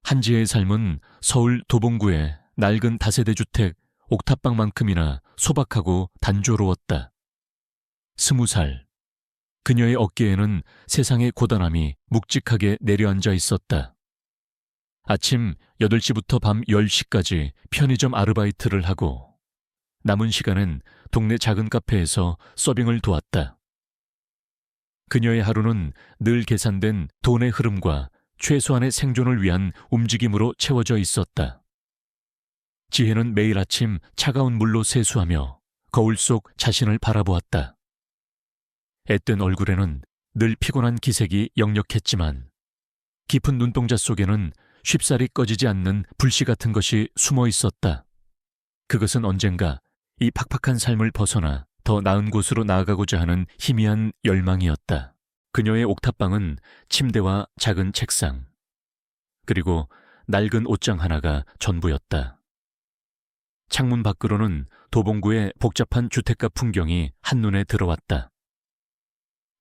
한지혜의 삶은 서울 도봉구의 낡은 다세대 주택 옥탑방만큼이나 소박하고 단조로웠다. 20살. 그녀의 어깨에는 세상의 고단함이 묵직하게 내려앉아 있었다. 아침 8시부터 밤 10시까지 편의점 아르바이트를 하고 남은 시간엔 동네 작은 카페에서 서빙을 도왔다. 그녀의 하루는 늘 계산된 돈의 흐름과 최소한의 생존을 위한 움직임으로 채워져 있었다. 지혜는 매일 아침 차가운 물로 세수하며 거울 속 자신을 바라보았다. 앳된 얼굴에는 늘 피곤한 기색이 역력했지만 깊은 눈동자 속에는 쉽사리 꺼지지 않는 불씨 같은 것이 숨어 있었다. 그것은 언젠가 이 팍팍한 삶을 벗어나 더 나은 곳으로 나아가고자 하는 희미한 열망이었다. 그녀의 옥탑방은 침대와 작은 책상, 그리고 낡은 옷장 하나가 전부였다. 창문 밖으로는 도봉구의 복잡한 주택가 풍경이 한눈에 들어왔다.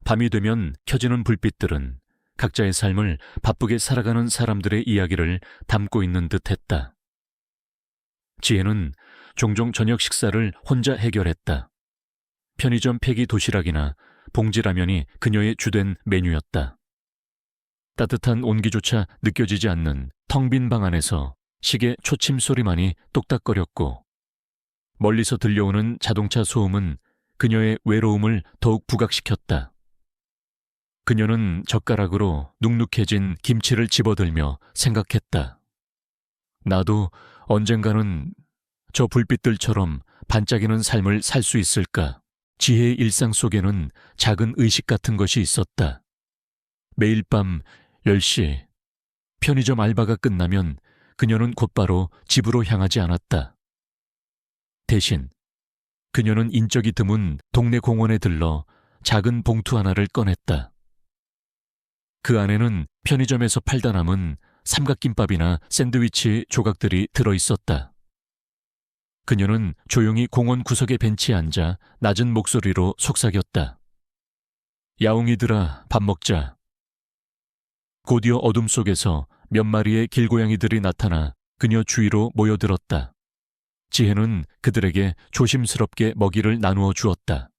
밤이 되면 켜지는 불빛들은 각자의 삶을 바쁘게 살아가는 사람들의 이야기를 담고 있는 듯했다. 지혜는 종종 저녁 식사를 혼자 해결했다. 편의점 폐기 도시락이나 봉지라면이 그녀의 주된 메뉴였다. 따뜻한 온기조차 느껴지지 않는 텅 빈 방 안에서 시계 초침 소리만이 똑딱거렸고 멀리서 들려오는 자동차 소음은 그녀의 외로움을 더욱 부각시켰다. 그녀는 젓가락으로 눅눅해진 김치를 집어들며 생각했다. 나도 언젠가는 저 불빛들처럼 반짝이는 삶을 살 수 있을까? 지혜의 일상 속에는 작은 의식 같은 것이 있었다. 매일 밤 10시 편의점 알바가 끝나면 그녀는 곧바로 집으로 향하지 않았다. 대신 그녀는 인적이 드문 동네 공원에 들러 작은 봉투 하나를 꺼냈다. 그 안에는 편의점에서 팔다 남은 삼각김밥이나 샌드위치 조각들이 들어있었다. 그녀는 조용히 공원 구석의 벤치에 앉아 낮은 목소리로 속삭였다. 야옹이들아, 밥 먹자. 곧이어 어둠 속에서 몇 마리의 길고양이들이 나타나 그녀 주위로 모여들었다. 지혜는 그들에게 조심스럽게 먹이를 나누어 주었다.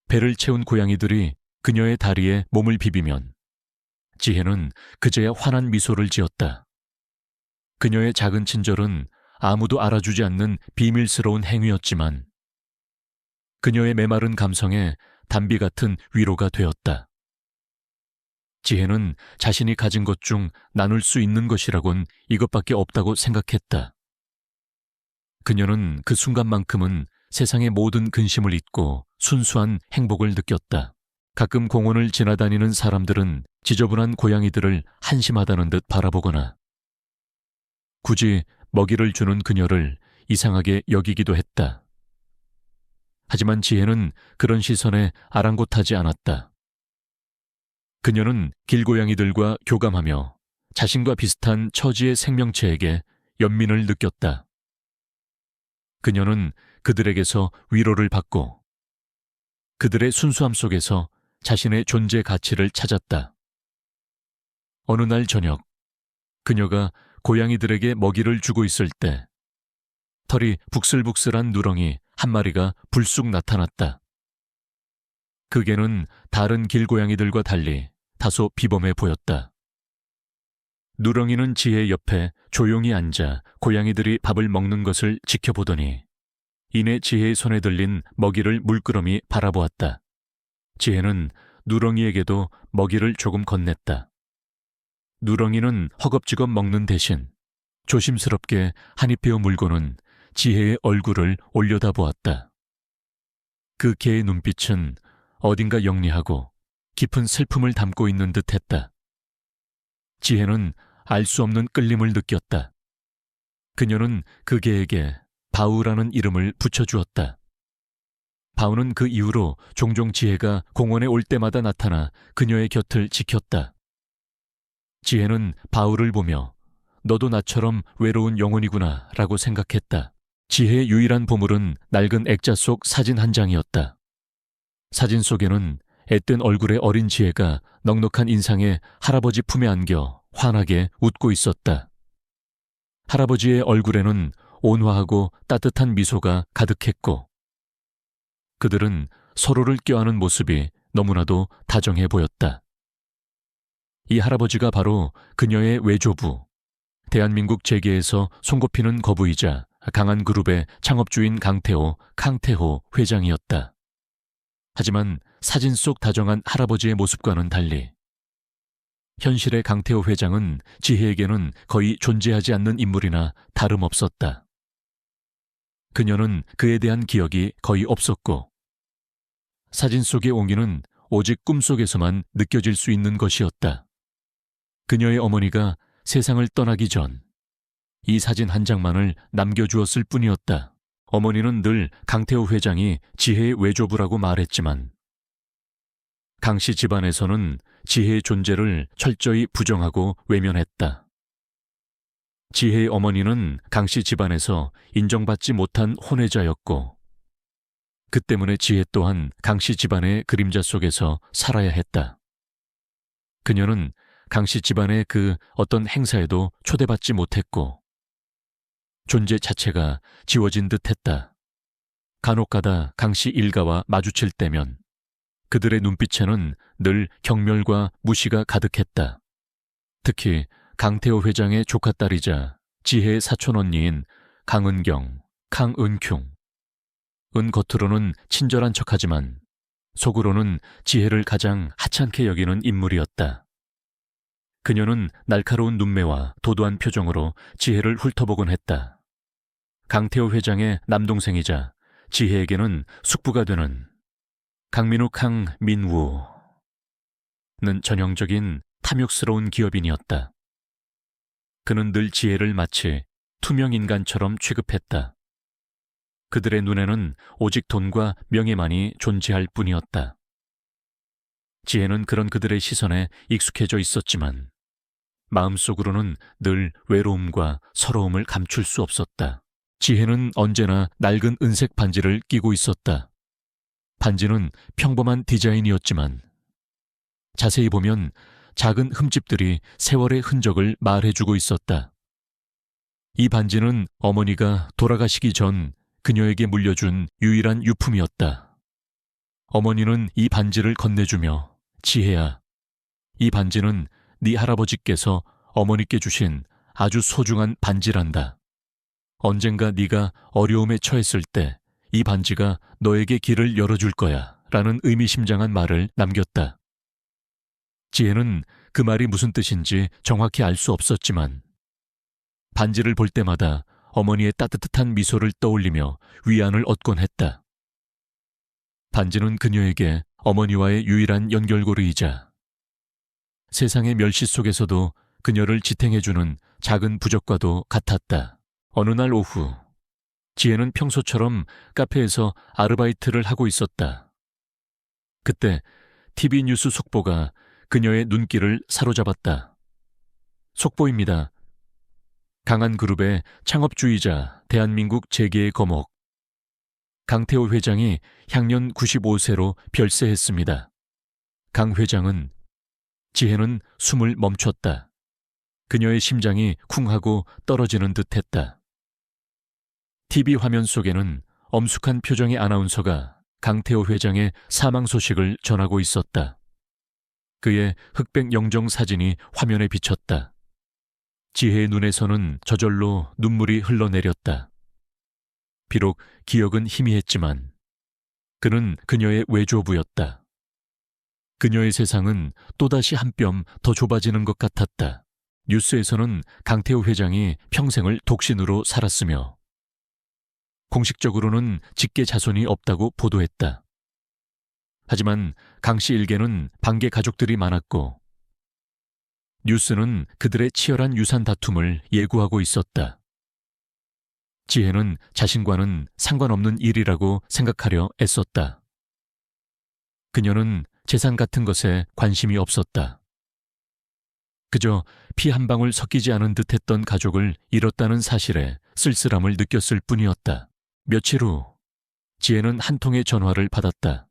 배를 채운 고양이들이 그녀의 다리에 몸을 비비면 지혜는 그제야 환한 미소를 지었다. 그녀의 작은 친절은 아무도 알아주지 않는 비밀스러운 행위였지만 그녀의 메마른 감성에 단비 같은 위로가 되었다. 지혜는 자신이 가진 것 중 나눌 수 있는 것이라곤 이것밖에 없다고 생각했다. 그녀는 그 순간만큼은 세상의 모든 근심을 잊고 순수한 행복을 느꼈다. 가끔 공원을 지나다니는 사람들은 지저분한 고양이들을 한심하다는 듯 바라보거나 굳이 먹이를 주는 그녀를 이상하게 여기기도 했다. 하지만 지혜는 그런 시선에 아랑곳하지 않았다. 그녀는 길고양이들과 교감하며 자신과 비슷한 처지의 생명체에게 연민을 느꼈다. 그녀는 그들에게서 위로를 받고 그들의 순수함 속에서 자신의 존재 가치를 찾았다. 어느 날 저녁, 그녀가 고양이들에게 먹이를 주고 있을 때 털이 북슬북슬한 누렁이 한 마리가 불쑥 나타났다. 그 개는 다른 길고양이들과 달리 다소 비범해 보였다. 누렁이는 지혜 옆에 조용히 앉아 고양이들이 밥을 먹는 것을 지켜보더니 이내 지혜의 손에 들린 먹이를 물끄러미 바라보았다. 지혜는 누렁이에게도 먹이를 조금 건넸다. 누렁이는 허겁지겁 먹는 대신 조심스럽게 한 입 베어 물고는 지혜의 얼굴을 올려다보았다. 그 개의 눈빛은 어딘가 영리하고 깊은 슬픔을 담고 있는 듯했다. 지혜는 알 수 없는 끌림을 느꼈다. 그녀는 그 개에게 바우라는 이름을 붙여주었다. 바우는 그 이후로 종종 지혜가 공원에 올 때마다 나타나 그녀의 곁을 지켰다. 지혜는 바우를 보며 너도 나처럼 외로운 영혼이구나 라고 생각했다. 지혜의 유일한 보물은 낡은 액자 속 사진 한 장이었다. 사진 속에는 앳된 얼굴의 어린 지혜가 넉넉한 인상에 할아버지 품에 안겨 환하게 웃고 있었다. 할아버지의 얼굴에는 온화하고 따뜻한 미소가 가득했고 그들은 서로를 껴안은 모습이 너무나도 다정해 보였다. 이 할아버지가 바로 그녀의 외조부, 대한민국 재계에서 손꼽히는 거부이자 강한그룹의 창업주인 강태호 회장이었다. 하지만 사진 속 다정한 할아버지의 모습과는 달리 현실의 강태호 회장은 지혜에게는 거의 존재하지 않는 인물이나 다름없었다. 그녀는 그에 대한 기억이 거의 없었고 사진 속의 옹기는 오직 꿈속에서만 느껴질 수 있는 것이었다. 그녀의 어머니가 세상을 떠나기 전 이 사진 한 장만을 남겨주었을 뿐이었다. 어머니는 늘 강태호 회장이 지혜의 외조부라고 말했지만 강씨 집안에서는 지혜의 존재를 철저히 부정하고 외면했다. 지혜의 어머니는 강씨 집안에서 인정받지 못한 혼외자였고 그 때문에 지혜 또한 강씨 집안의 그림자 속에서 살아야 했다. 그녀는 강씨 집안의 그 어떤 행사에도 초대받지 못했고 존재 자체가 지워진 듯했다. 간혹가다 강씨 일가와 마주칠 때면 그들의 눈빛에는 늘 경멸과 무시가 가득했다. 특히 강태호 회장의 조카딸이자 지혜의 사촌언니인 강은경, 강은흉. 은 겉으로는 친절한 척하지만 속으로는 지혜를 가장 하찮게 여기는 인물이었다. 그녀는 날카로운 눈매와 도도한 표정으로 지혜를 훑어보곤 했다. 강태호 회장의 남동생이자 지혜에게는 숙부가 되는 강민우 강민우는 전형적인 탐욕스러운 기업인이었다. 그는 늘 지혜를 마치 투명 인간처럼 취급했다. 그들의 눈에는 오직 돈과 명예만이 존재할 뿐이었다. 지혜는 그런 그들의 시선에 익숙해져 있었지만 마음속으로는 늘 외로움과 서러움을 감출 수 없었다. 지혜는 언제나 낡은 은색 반지를 끼고 있었다. 반지는 평범한 디자인이었지만 자세히 보면 작은 흠집들이 세월의 흔적을 말해주고 있었다. 이 반지는 어머니가 돌아가시기 전 그녀에게 물려준 유일한 유품이었다. 어머니는 이 반지를 건네주며 지혜야, 이 반지는 네 할아버지께서 어머니께 주신 아주 소중한 반지란다. 언젠가 네가 어려움에 처했을 때 이 반지가 너에게 길을 열어줄 거야 라는 의미심장한 말을 남겼다. 지혜는 그 말이 무슨 뜻인지 정확히 알 수 없었지만 반지를 볼 때마다 어머니의 따뜻한 미소를 떠올리며 위안을 얻곤 했다. 반지는 그녀에게 어머니와의 유일한 연결고리이자 세상의 멸시 속에서도 그녀를 지탱해주는 작은 부적과도 같았다. 어느 날 오후, 지혜는 평소처럼 카페에서 아르바이트를 하고 있었다. 그때 TV 뉴스 속보가 그녀의 눈길을 사로잡았다. 속보입니다. 강한그룹의 창업주이자 대한민국 재계의 거목 강태호 회장이 향년 95세로 별세했습니다. 강 회장은 지혜는 숨을 멈췄다. 그녀의 심장이 쿵하고 떨어지는 듯했다. TV 화면 속에는 엄숙한 표정의 아나운서가 강태호 회장의 사망 소식을 전하고 있었다. 그의 흑백 영정 사진이 화면에 비쳤다. 지혜의 눈에서는 저절로 눈물이 흘러내렸다. 비록 기억은 희미했지만 그는 그녀의 외조부였다. 그녀의 세상은 또다시 한 뼘 더 좁아지는 것 같았다. 뉴스에서는 강태호 회장이 평생을 독신으로 살았으며 공식적으로는 직계 자손이 없다고 보도했다. 하지만 강씨 일개는 반개 가족들이 많았고 뉴스는 그들의 치열한 유산 다툼을 예고하고 있었다. 지혜는 자신과는 상관없는 일이라고 생각하려 애썼다. 그녀는 재산 같은 것에 관심이 없었다. 그저 피 한 방울 섞이지 않은 듯했던 가족을 잃었다는 사실에 쓸쓸함을 느꼈을 뿐이었다. 며칠 후 지혜는 한 통의 전화를 받았다.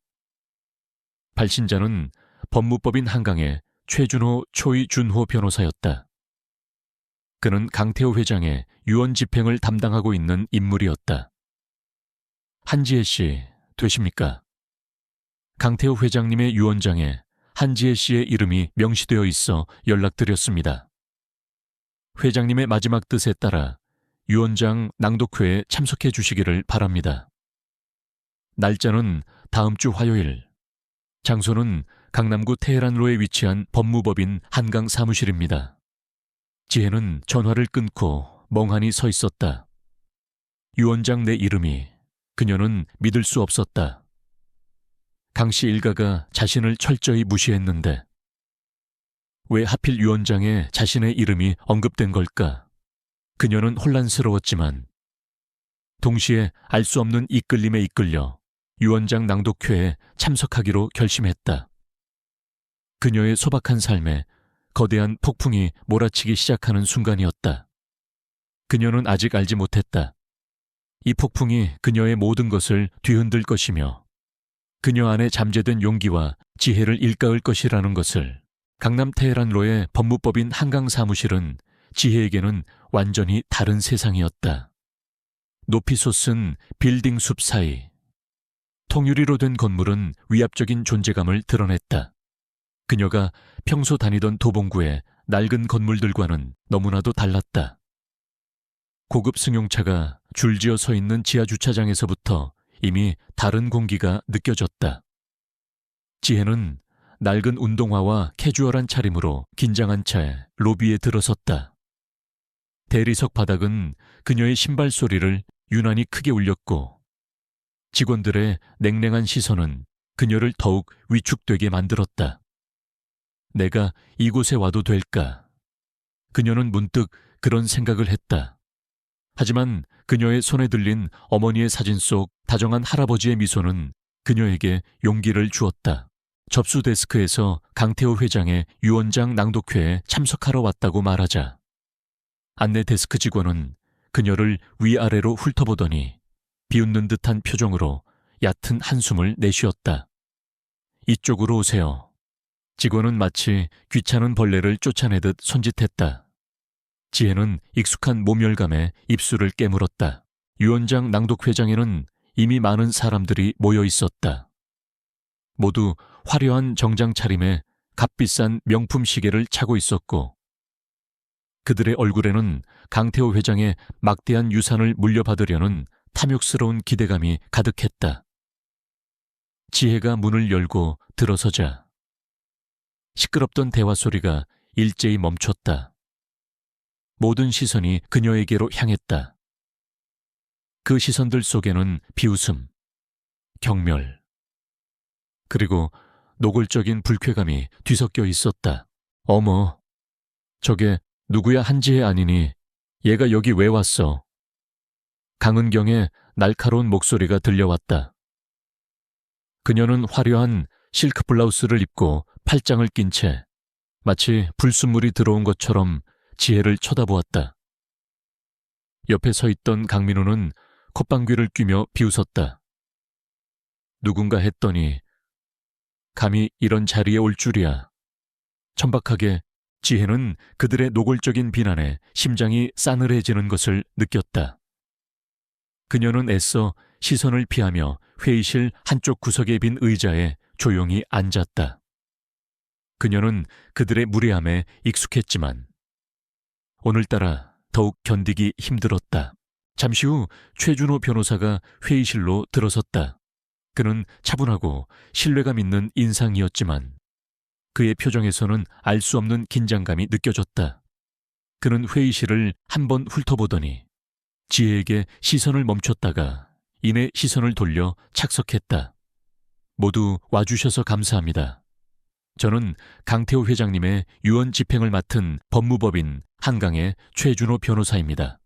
발신자는 법무법인 한강의 최준호 초이준호 변호사였다. 그는 강태호 회장의 유언 집행을 담당하고 있는 인물이었다. 한지혜 씨, 되십니까? 강태호 회장님의 유언장에 한지혜 씨의 이름이 명시되어 있어 연락드렸습니다. 회장님의 마지막 뜻에 따라 유언장 낭독회에 참석해 주시기를 바랍니다. 날짜는 다음 주 화요일. 장소는 강남구 테헤란로에 위치한 법무법인 한강 사무실입니다. 지혜는 전화를 끊고 멍하니 서 있었다. 유언장 내 이름이 그녀는 믿을 수 없었다. 강 씨 일가가 자신을 철저히 무시했는데 왜 하필 유언장에 자신의 이름이 언급된 걸까? 그녀는 혼란스러웠지만 동시에 알 수 없는 이끌림에 이끌려 유언장 낭독회에 참석하기로 결심했다. 그녀의 소박한 삶에 거대한 폭풍이 몰아치기 시작하는 순간이었다. 그녀는 아직 알지 못했다. 이 폭풍이 그녀의 모든 것을 뒤흔들 것이며 그녀 안에 잠재된 용기와 지혜를 일깨울 것이라는 것을. 강남 테헤란로의 법무법인 한강 사무실은 지혜에게는 완전히 다른 세상이었다. 높이 솟은 빌딩 숲 사이. 통유리로 된 건물은 위압적인 존재감을 드러냈다. 그녀가 평소 다니던 도봉구의 낡은 건물들과는 너무나도 달랐다. 고급 승용차가 줄지어 서 있는 지하주차장에서부터 이미 다른 공기가 느껴졌다. 지혜는 낡은 운동화와 캐주얼한 차림으로 긴장한 채 로비에 들어섰다. 대리석 바닥은 그녀의 신발 소리를 유난히 크게 울렸고 직원들의 냉랭한 시선은 그녀를 더욱 위축되게 만들었다. 내가 이곳에 와도 될까? 그녀는 문득 그런 생각을 했다. 하지만 그녀의 손에 들린 어머니의 사진 속 다정한 할아버지의 미소는 그녀에게 용기를 주었다. 접수 데스크에서 강태호 회장의 유언장 낭독회에 참석하러 왔다고 말하자 안내 데스크 직원은 그녀를 위아래로 훑어보더니 비웃는 듯한 표정으로 얕은 한숨을 내쉬었다. 이쪽으로 오세요. 직원은 마치 귀찮은 벌레를 쫓아내듯 손짓했다. 지혜는 익숙한 모멸감에 입술을 깨물었다. 유언장 낭독회장에는 이미 많은 사람들이 모여 있었다. 모두 화려한 정장 차림에 값비싼 명품 시계를 차고 있었고 그들의 얼굴에는 강태호 회장의 막대한 유산을 물려받으려는 탐욕스러운 기대감이 가득했다. 지혜가 문을 열고 들어서자 시끄럽던 대화 소리가 일제히 멈췄다. 모든 시선이 그녀에게로 향했다. 그 시선들 속에는 비웃음, 경멸, 그리고 노골적인 불쾌감이 뒤섞여 있었다. 어머, 저게 누구야 한지혜 아니니? 얘가 여기 왜 왔어? 강은경의 날카로운 목소리가 들려왔다. 그녀는 화려한 실크 블라우스를 입고 팔짱을 낀 채 마치 불순물이 들어온 것처럼 지혜를 쳐다보았다. 옆에 서 있던 강민호는 콧방귀를 뀌며 비웃었다. 누군가 했더니 감히 이런 자리에 올 줄이야. 천박하게 지혜는 그들의 노골적인 비난에 심장이 싸늘해지는 것을 느꼈다. 그녀는 애써 시선을 피하며 회의실 한쪽 구석에 빈 의자에 조용히 앉았다. 그녀는 그들의 무례함에 익숙했지만 오늘따라 더욱 견디기 힘들었다. 잠시 후 최준호 변호사가 회의실로 들어섰다. 그는 차분하고 신뢰감 있는 인상이었지만 그의 표정에서는 알 수 없는 긴장감이 느껴졌다. 그는 회의실을 한번 훑어보더니 지혜에게 시선을 멈췄다가 이내 시선을 돌려 착석했다. 모두 와주셔서 감사합니다. 저는 강태호 회장님의 유언 집행을 맡은 법무법인 한강의 최준호 변호사입니다.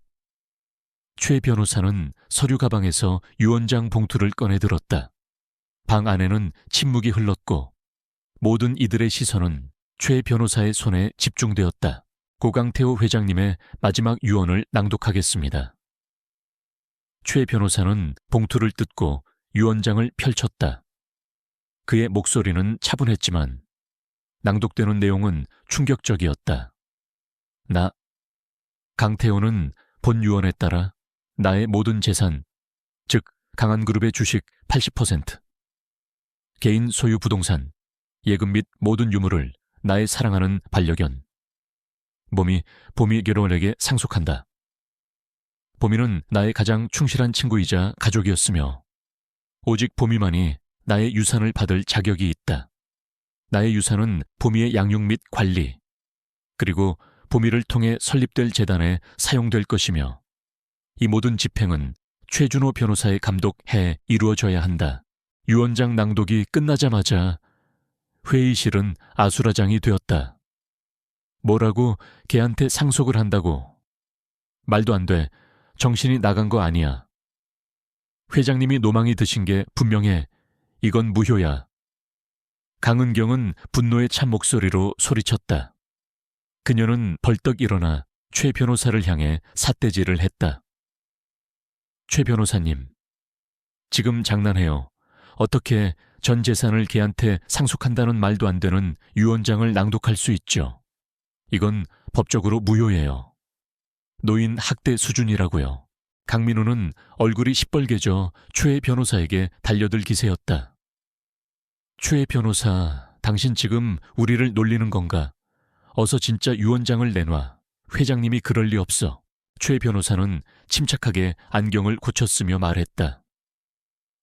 최 변호사는 서류 가방에서 유언장 봉투를 꺼내 들었다. 방 안에는 침묵이 흘렀고 모든 이들의 시선은 최 변호사의 손에 집중되었다. 고강태호 회장님의 마지막 유언을 낭독하겠습니다. 최 변호사는 봉투를 뜯고 유언장을 펼쳤다. 그의 목소리는 차분했지만 낭독되는 내용은 충격적이었다. 나 강태호는 본 유언에 따라 나의 모든 재산, 즉 강한그룹의 주식 80%, 개인 소유 부동산, 예금 및 모든 유물을 나의 사랑하는 반려견, 봄이 결혼에게 상속한다. 봄이는 나의 가장 충실한 친구이자 가족이었으며 오직 봄이만이 나의 유산을 받을 자격이 있다. 나의 유산은 봄이의 양육 및 관리, 그리고 봄이를 통해 설립될 재단에 사용될 것이며 이 모든 집행은 최준호 변호사의 감독하에 이루어져야 한다. 유언장 낭독이 끝나자마자 회의실은 아수라장이 되었다. 뭐라고 걔한테 상속을 한다고? 말도 안 돼. 정신이 나간 거 아니야. 회장님이 노망이 드신 게 분명해. 이건 무효야. 강은경은 분노에 찬 목소리로 소리쳤다. 그녀는 벌떡 일어나 최 변호사를 향해 삿대질을 했다. 최 변호사님, 지금 장난해요. 어떻게 전 재산을 걔한테 상속한다는 말도 안 되는 유언장을 낭독할 수 있죠? 이건 법적으로 무효예요. 노인 학대 수준이라고요. 강민우는 얼굴이 시뻘개져 최 변호사에게 달려들 기세였다. 최 변호사, 당신 지금 우리를 놀리는 건가? 어서 진짜 유언장을 내놔. 회장님이 그럴 리 없어. 최 변호사는 침착하게 안경을 고쳤으며 말했다.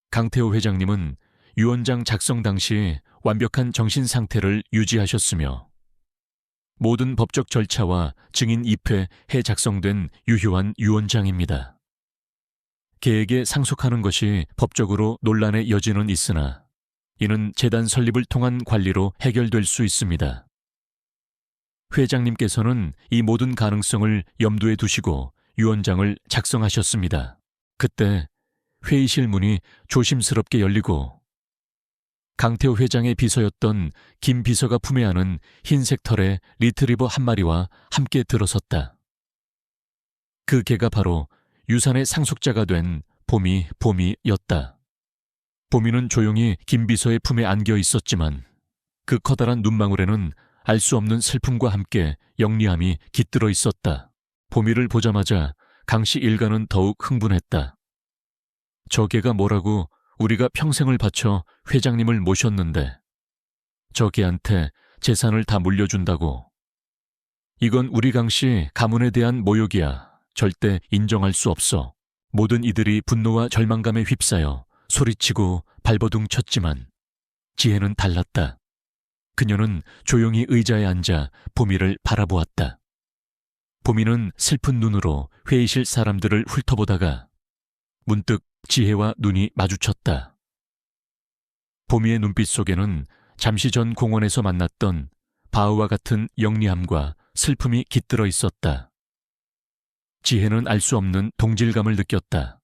강태호 회장님은 유언장 작성 당시 완벽한 정신 상태를 유지하셨으며 모든 법적 절차와 증인 입회해 작성된 유효한 유언장입니다. 계에게 상속하는 것이 법적으로 논란의 여지는 있으나 이는 재단 설립을 통한 관리로 해결될 수 있습니다. 회장님께서는 이 모든 가능성을 염두에 두시고 유언장을 작성하셨습니다. 그때 회의실 문이 조심스럽게 열리고 강태호 회장의 비서였던 김 비서가 품에 안은 흰색 털의 리트리버 한 마리와 함께 들어섰다. 그 개가 바로 유산의 상속자가 된 봄이였다. 봄이는 조용히 김 비서의 품에 안겨 있었지만 그 커다란 눈망울에는 알 수 없는 슬픔과 함께 영리함이 깃들어 있었다. 봄이를 보자마자 강씨 일가는 더욱 흥분했다. 저 개가 뭐라고 우리가 평생을 바쳐 회장님을 모셨는데 저 개한테 재산을 다 물려준다고. 이건 우리 강씨 가문에 대한 모욕이야. 절대 인정할 수 없어. 모든 이들이 분노와 절망감에 휩싸여 소리치고 발버둥 쳤지만 지혜는 달랐다. 그녀는 조용히 의자에 앉아 봄이를 바라보았다. 봄이는 슬픈 눈으로 회의실 사람들을 훑어보다가 문득 지혜와 눈이 마주쳤다. 봄이의 눈빛 속에는 잠시 전 공원에서 만났던 바우와 같은 영리함과 슬픔이 깃들어 있었다. 지혜는 알 수 없는 동질감을 느꼈다.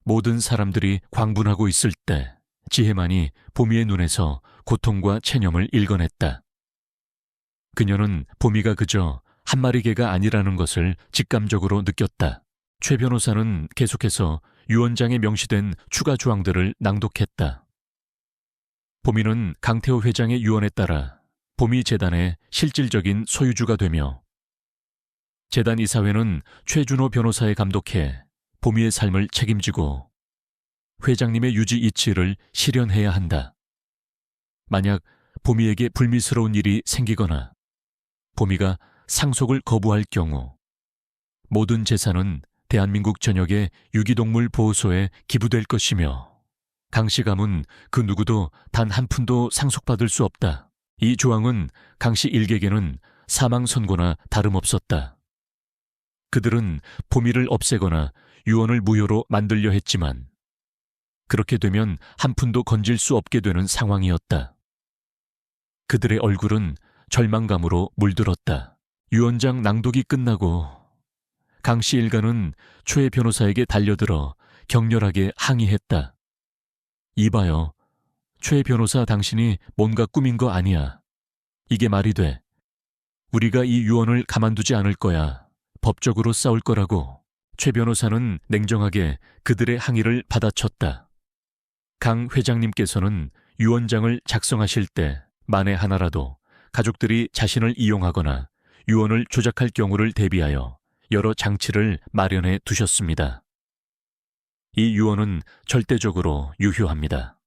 모든 사람들이 광분하고 있을 때 지혜만이 봄이의 눈에서 고통과 체념을 읽어냈다. 그녀는 봄이가 그저 한 마리 개가 아니라는 것을 직감적으로 느꼈다. 최 변호사는 계속해서 유언장에 명시된 추가 조항들을 낭독했다. 봄이는 강태호 회장의 유언에 따라 봄이 재단의 실질적인 소유주가 되며 재단 이사회는 최준호 변호사의 감독해 봄이의 삶을 책임지고 회장님의 유지 이치를 실현해야 한다. 만약 봄이에게 불미스러운 일이 생기거나 봄이가 상속을 거부할 경우 모든 재산은 대한민국 전역의 유기동물 보호소에 기부될 것이며 강씨 가문 그 누구도 단 한 푼도 상속받을 수 없다. 이 조항은 강씨 일객에는 사망 선고나 다름없었다. 그들은 봄이를 없애거나 유언을 무효로 만들려 했지만 그렇게 되면 한 푼도 건질 수 없게 되는 상황이었다. 그들의 얼굴은 절망감으로 물들었다. 유언장 낭독이 끝나고 강씨 일가는 최 변호사에게 달려들어 격렬하게 항의했다. 이봐요. 최 변호사 당신이 뭔가 꾸민 거 아니야. 이게 말이 돼. 우리가 이 유언을 가만두지 않을 거야. 법적으로 싸울 거라고. 최 변호사는 냉정하게 그들의 항의를 받아쳤다. 강 회장님께서는 유언장을 작성하실 때 만에 하나라도 가족들이 자신을 이용하거나 유언을 조작할 경우를 대비하여 여러 장치를 마련해 두셨습니다. 이 유언은 절대적으로 유효합니다.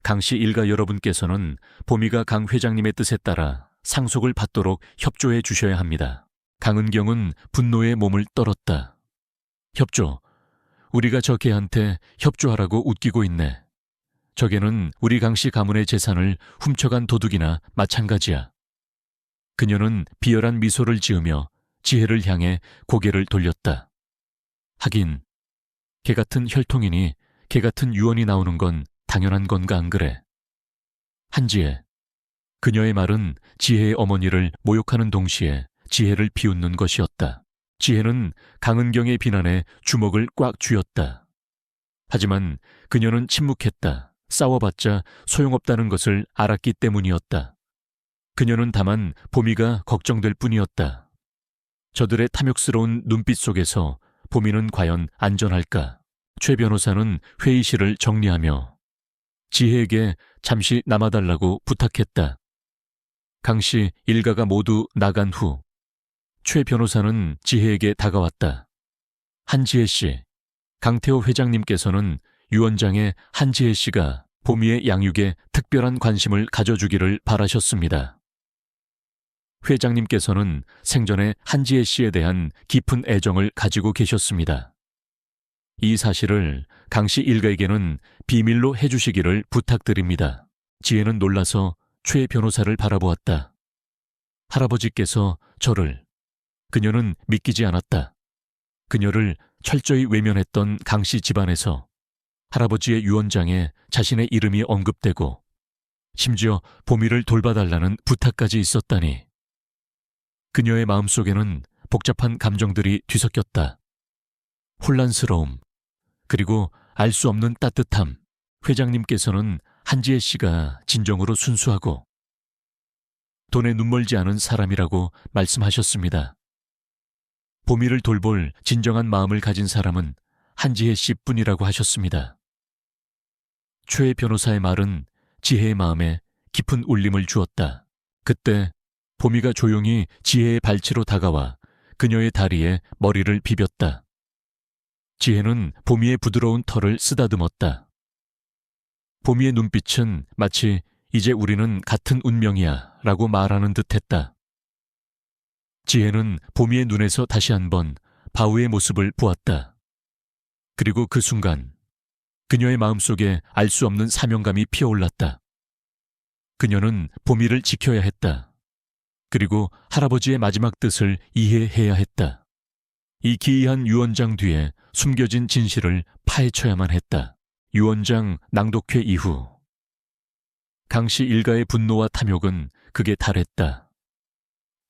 강씨 일가 여러분께서는 보미가 강 회장님의 뜻에 따라 상속을 받도록 협조해 주셔야 합니다. 강은경은 분노에 몸을 떨었다. 협조? 우리가 저 개한테 협조하라고 웃기고 있네. 저 개는 우리 강씨 가문의 재산을 훔쳐간 도둑이나 마찬가지야. 그녀는 비열한 미소를 지으며 지혜를 향해 고개를 돌렸다. 하긴 개 같은 혈통이니 개 같은 유언이 나오는 건 당연한 건가 안 그래? 한지혜. 그녀의 말은 지혜의 어머니를 모욕하는 동시에 지혜를 비웃는 것이었다. 지혜는 강은경의 비난에 주먹을 꽉 쥐었다. 하지만 그녀는 침묵했다. 싸워봤자 소용없다는 것을 알았기 때문이었다. 그녀는 다만 보미가 걱정될 뿐이었다. 저들의 탐욕스러운 눈빛 속에서 보미는 과연 안전할까? 최 변호사는 회의실을 정리하며 지혜에게 잠시 남아달라고 부탁했다. 강씨 일가가 모두 나간 후 최 변호사는 지혜에게 다가왔다. 한지혜 씨, 강태호 회장님께서는 유언장에 한지혜 씨가 보미의 양육에 특별한 관심을 가져주기를 바라셨습니다. 회장님께서는 생전에 한지혜 씨에 대한 깊은 애정을 가지고 계셨습니다. 이 사실을 강씨 일가에게는 비밀로 해주시기를 부탁드립니다. 지혜는 놀라서 최 변호사를 바라보았다. 할아버지께서 저를... 그녀는 믿기지 않았다. 그녀를 철저히 외면했던 강씨 집안에서 할아버지의 유언장에 자신의 이름이 언급되고 심지어 보미를 돌봐달라는 부탁까지 있었다니. 그녀의 마음속에는 복잡한 감정들이 뒤섞였다. 혼란스러움, 그리고 알 수 없는 따뜻함. 회장님께서는 한지혜 씨가 진정으로 순수하고 돈에 눈멀지 않은 사람이라고 말씀하셨습니다. 보미를 돌볼 진정한 마음을 가진 사람은 한지혜 씨뿐이라고 하셨습니다. 최 변호사의 말은 지혜의 마음에 깊은 울림을 주었다. 그때 보미가 조용히 지혜의 발치로 다가와 그녀의 다리에 머리를 비볐다. 지혜는 보미의 부드러운 털을 쓰다듬었다. 보미의 눈빛은 마치 이제 우리는 같은 운명이야 라고 말하는 듯했다. 지혜는 보미의 눈에서 다시 한번 바우의 모습을 보았다. 그리고 그 순간 그녀의 마음속에 알 수 없는 사명감이 피어올랐다. 그녀는 보미를 지켜야 했다. 그리고 할아버지의 마지막 뜻을 이해해야 했다. 이 기이한 유언장 뒤에 숨겨진 진실을 파헤쳐야만 했다. 유언장 낭독회 이후 강씨 일가의 분노와 탐욕은 극에 달했다.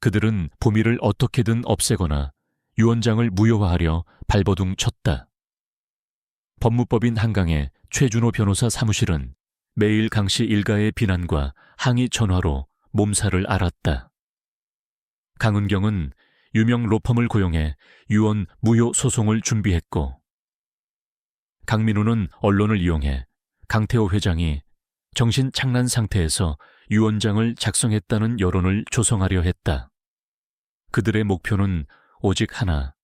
그들은 보미를 어떻게든 없애거나 유언장을 무효화하려 발버둥 쳤다. 법무법인 한강의 최준호 변호사 사무실은 매일 강씨 일가의 비난과 항의 전화로 몸살을 앓았다. 강은경은 유명 로펌을 고용해 유언 무효 소송을 준비했고, 강민우는 언론을 이용해 강태호 회장이 정신 착란 상태에서 유언장을 작성했다는 여론을 조성하려 했다. 그들의 목표는 오직 하나,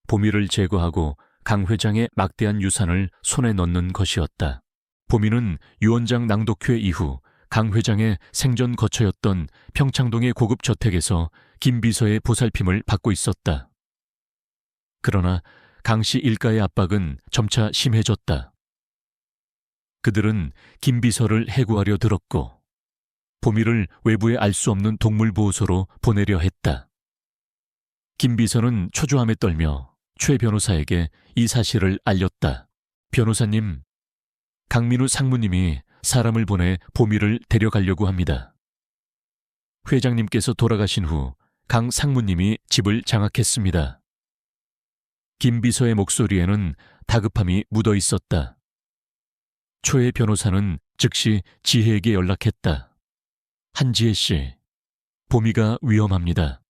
보미를 제거하고 강 회장의 막대한 유산을 손에 넣는 것이었다. 보미는 유언장 낭독회 이후 강 회장의 생전 거처였던 평창동의 고급 저택에서 김 비서의 보살핌을 받고 있었다. 그러나 강씨 일가의 압박은 점차 심해졌다. 그들은 김 비서를 해고하려 들었고 보미를 외부에 알 수 없는 동물보호소로 보내려 했다. 김 비서는 초조함에 떨며 최 변호사에게 이 사실을 알렸다. 변호사님, 강민우 상무님이 사람을 보내 보미를 데려가려고 합니다. 회장님께서 돌아가신 후 강 상무님이 집을 장악했습니다. 김 비서의 목소리에는 다급함이 묻어 있었다. 최 변호사는 즉시 지혜에게 연락했다. 한지혜 씨, 보미가 위험합니다.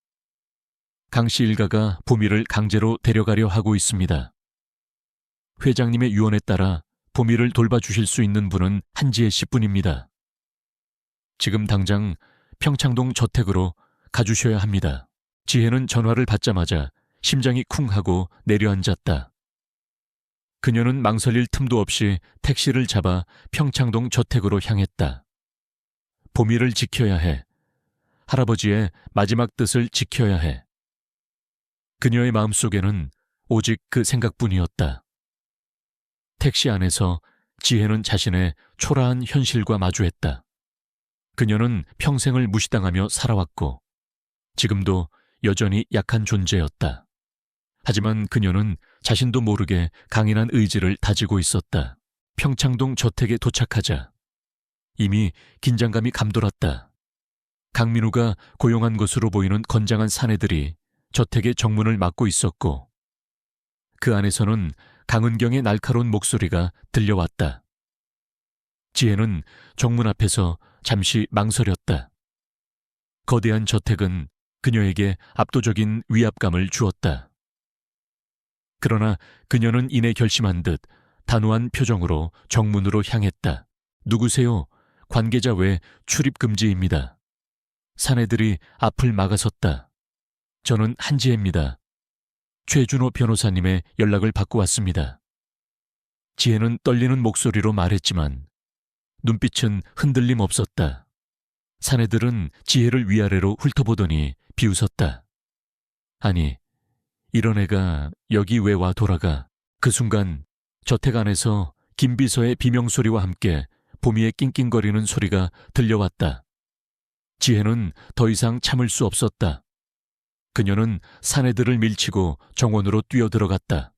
강씨 일가가 보미를 강제로 데려가려 하고 있습니다. 회장님의 유언에 따라 보미를 돌봐주실 수 있는 분은 한지혜 씨뿐입니다. 지금 당장 평창동 저택으로 가주셔야 합니다. 지혜는 전화를 받자마자 심장이 쿵하고 내려앉았다. 그녀는 망설일 틈도 없이 택시를 잡아 평창동 저택으로 향했다. 보미를 지켜야 해. 할아버지의 마지막 뜻을 지켜야 해. 그녀의 마음속에는 오직 그 생각뿐이었다. 택시 안에서 지혜는 자신의 초라한 현실과 마주했다. 그녀는 평생을 무시당하며 살아왔고 지금도 여전히 약한 존재였다. 하지만 그녀는 자신도 모르게 강인한 의지를 다지고 있었다. 평창동 저택에 도착하자 이미 긴장감이 감돌았다. 강민우가 고용한 것으로 보이는 건장한 사내들이 저택의 정문을 막고 있었고 그 안에서는 강은경의 날카로운 목소리가 들려왔다. 지혜는 정문 앞에서 잠시 망설였다. 거대한 저택은 그녀에게 압도적인 위압감을 주었다. 그러나 그녀는 이내 결심한 듯 단호한 표정으로 정문으로 향했다. 누구세요? 관계자 외 출입 금지입니다. 사내들이 앞을 막아섰다. 저는 한지혜입니다. 최준호 변호사님의 연락을 받고 왔습니다. 지혜는 떨리는 목소리로 말했지만 눈빛은 흔들림 없었다. 사내들은 지혜를 위아래로 훑어보더니 비웃었다. 아니, 이런 애가 여기 왜 와 돌아가. 그 순간 저택 안에서 김비서의 비명소리와 함께 보미의 낑낑거리는 소리가 들려왔다. 지혜는 더 이상 참을 수 없었다. 그녀는 사내들을 밀치고 정원으로 뛰어들어갔다.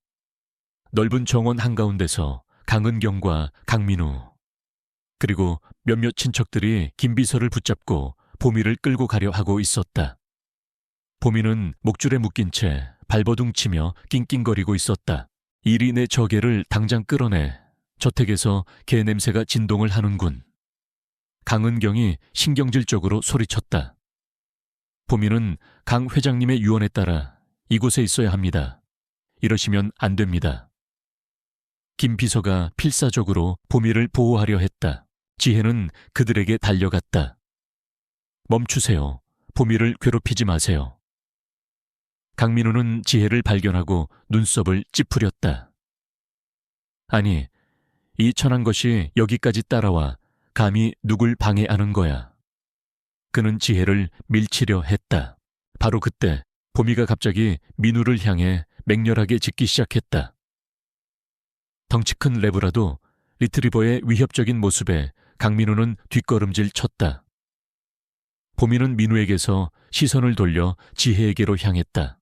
넓은 정원 한가운데서 강은경과 강민우 그리고 몇몇 친척들이 김비서를 붙잡고 보미를 끌고 가려 하고 있었다. 보미는 목줄에 묶인 채 발버둥치며 낑낑거리고 있었다. 이리 내 저 개를 당장 끌어내. 저택에서 개 냄새가 진동을 하는군. 강은경이 신경질적으로 소리쳤다. 보미는 강 회장님의 유언에 따라 이곳에 있어야 합니다. 이러시면 안 됩니다. 김 비서가 필사적으로 보미를 보호하려 했다. 지혜는 그들에게 달려갔다. 멈추세요. 보미를 괴롭히지 마세요. 강민우는 지혜를 발견하고 눈썹을 찌푸렸다. 아니, 이 천한 것이 여기까지 따라와 감히 누굴 방해하는 거야. 그는 지혜를 밀치려 했다. 바로 그때 보미가 갑자기 민우를 향해 맹렬하게 짖기 시작했다. 덩치 큰 레브라도 리트리버의 위협적인 모습에 강민우는 뒷걸음질 쳤다. 보미는 민우에게서 시선을 돌려 지혜에게로 향했다.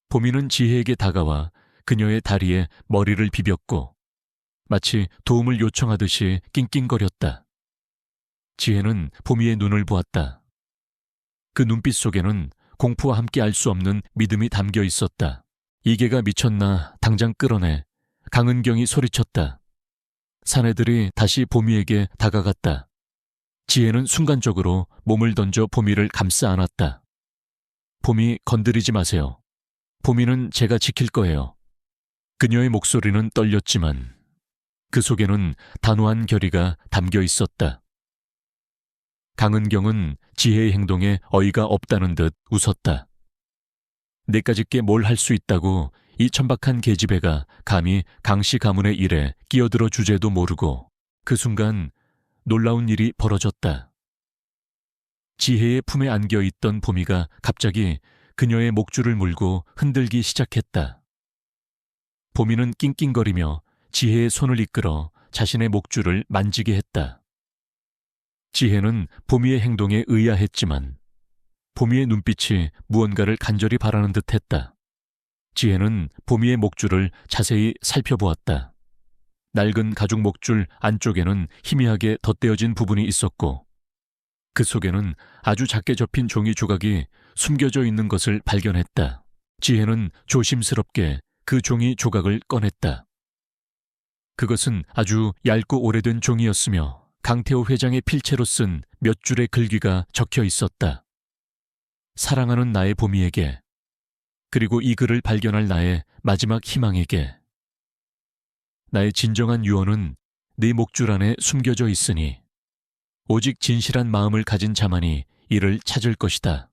보미는 지혜에게 다가와 그녀의 다리에 머리를 비볐고 마치 도움을 요청하듯이 낑낑거렸다. 지혜는 보미의 눈을 보았다. 그 눈빛 속에는 공포와 함께 알 수 없는 믿음이 담겨 있었다. 이 개가 미쳤나 당장 끌어내. 강은경이 소리쳤다. 사내들이 다시 보미에게 다가갔다. 지혜는 순간적으로 몸을 던져 보미를 감싸 안았다. 보미 건드리지 마세요. 보미는 제가 지킬 거예요. 그녀의 목소리는 떨렸지만 그 속에는 단호한 결의가 담겨 있었다. 강은경은 지혜의 행동에 어이가 없다는 듯 웃었다. 내까짓게 뭘 할 수 있다고 이 천박한 계집애가 감히 강씨 가문의 일에 끼어들어 주제도 모르고. 그 순간 놀라운 일이 벌어졌다. 지혜의 품에 안겨 있던 보미가 갑자기 그녀의 목줄을 물고 흔들기 시작했다. 보미는 낑낑거리며 지혜의 손을 이끌어 자신의 목줄을 만지게 했다. 지혜는 보미의 행동에 의아했지만 보미의 눈빛이 무언가를 간절히 바라는 듯했다. 지혜는 보미의 목줄을 자세히 살펴보았다. 낡은 가죽 목줄 안쪽에는 희미하게 덧대어진 부분이 있었고 그 속에는 아주 작게 접힌 종이 조각이 숨겨져 있는 것을 발견했다. 지혜는 조심스럽게 그 종이 조각을 꺼냈다. 그것은 아주 얇고 오래된 종이었으며 강태호 회장의 필체로 쓴 몇 줄의 글귀가 적혀 있었다. 사랑하는 나의 보미에게, 그리고 이 글을 발견할 나의 마지막 희망에게. 나의 진정한 유언은 네 목줄 안에 숨겨져 있으니 오직 진실한 마음을 가진 자만이 이를 찾을 것이다.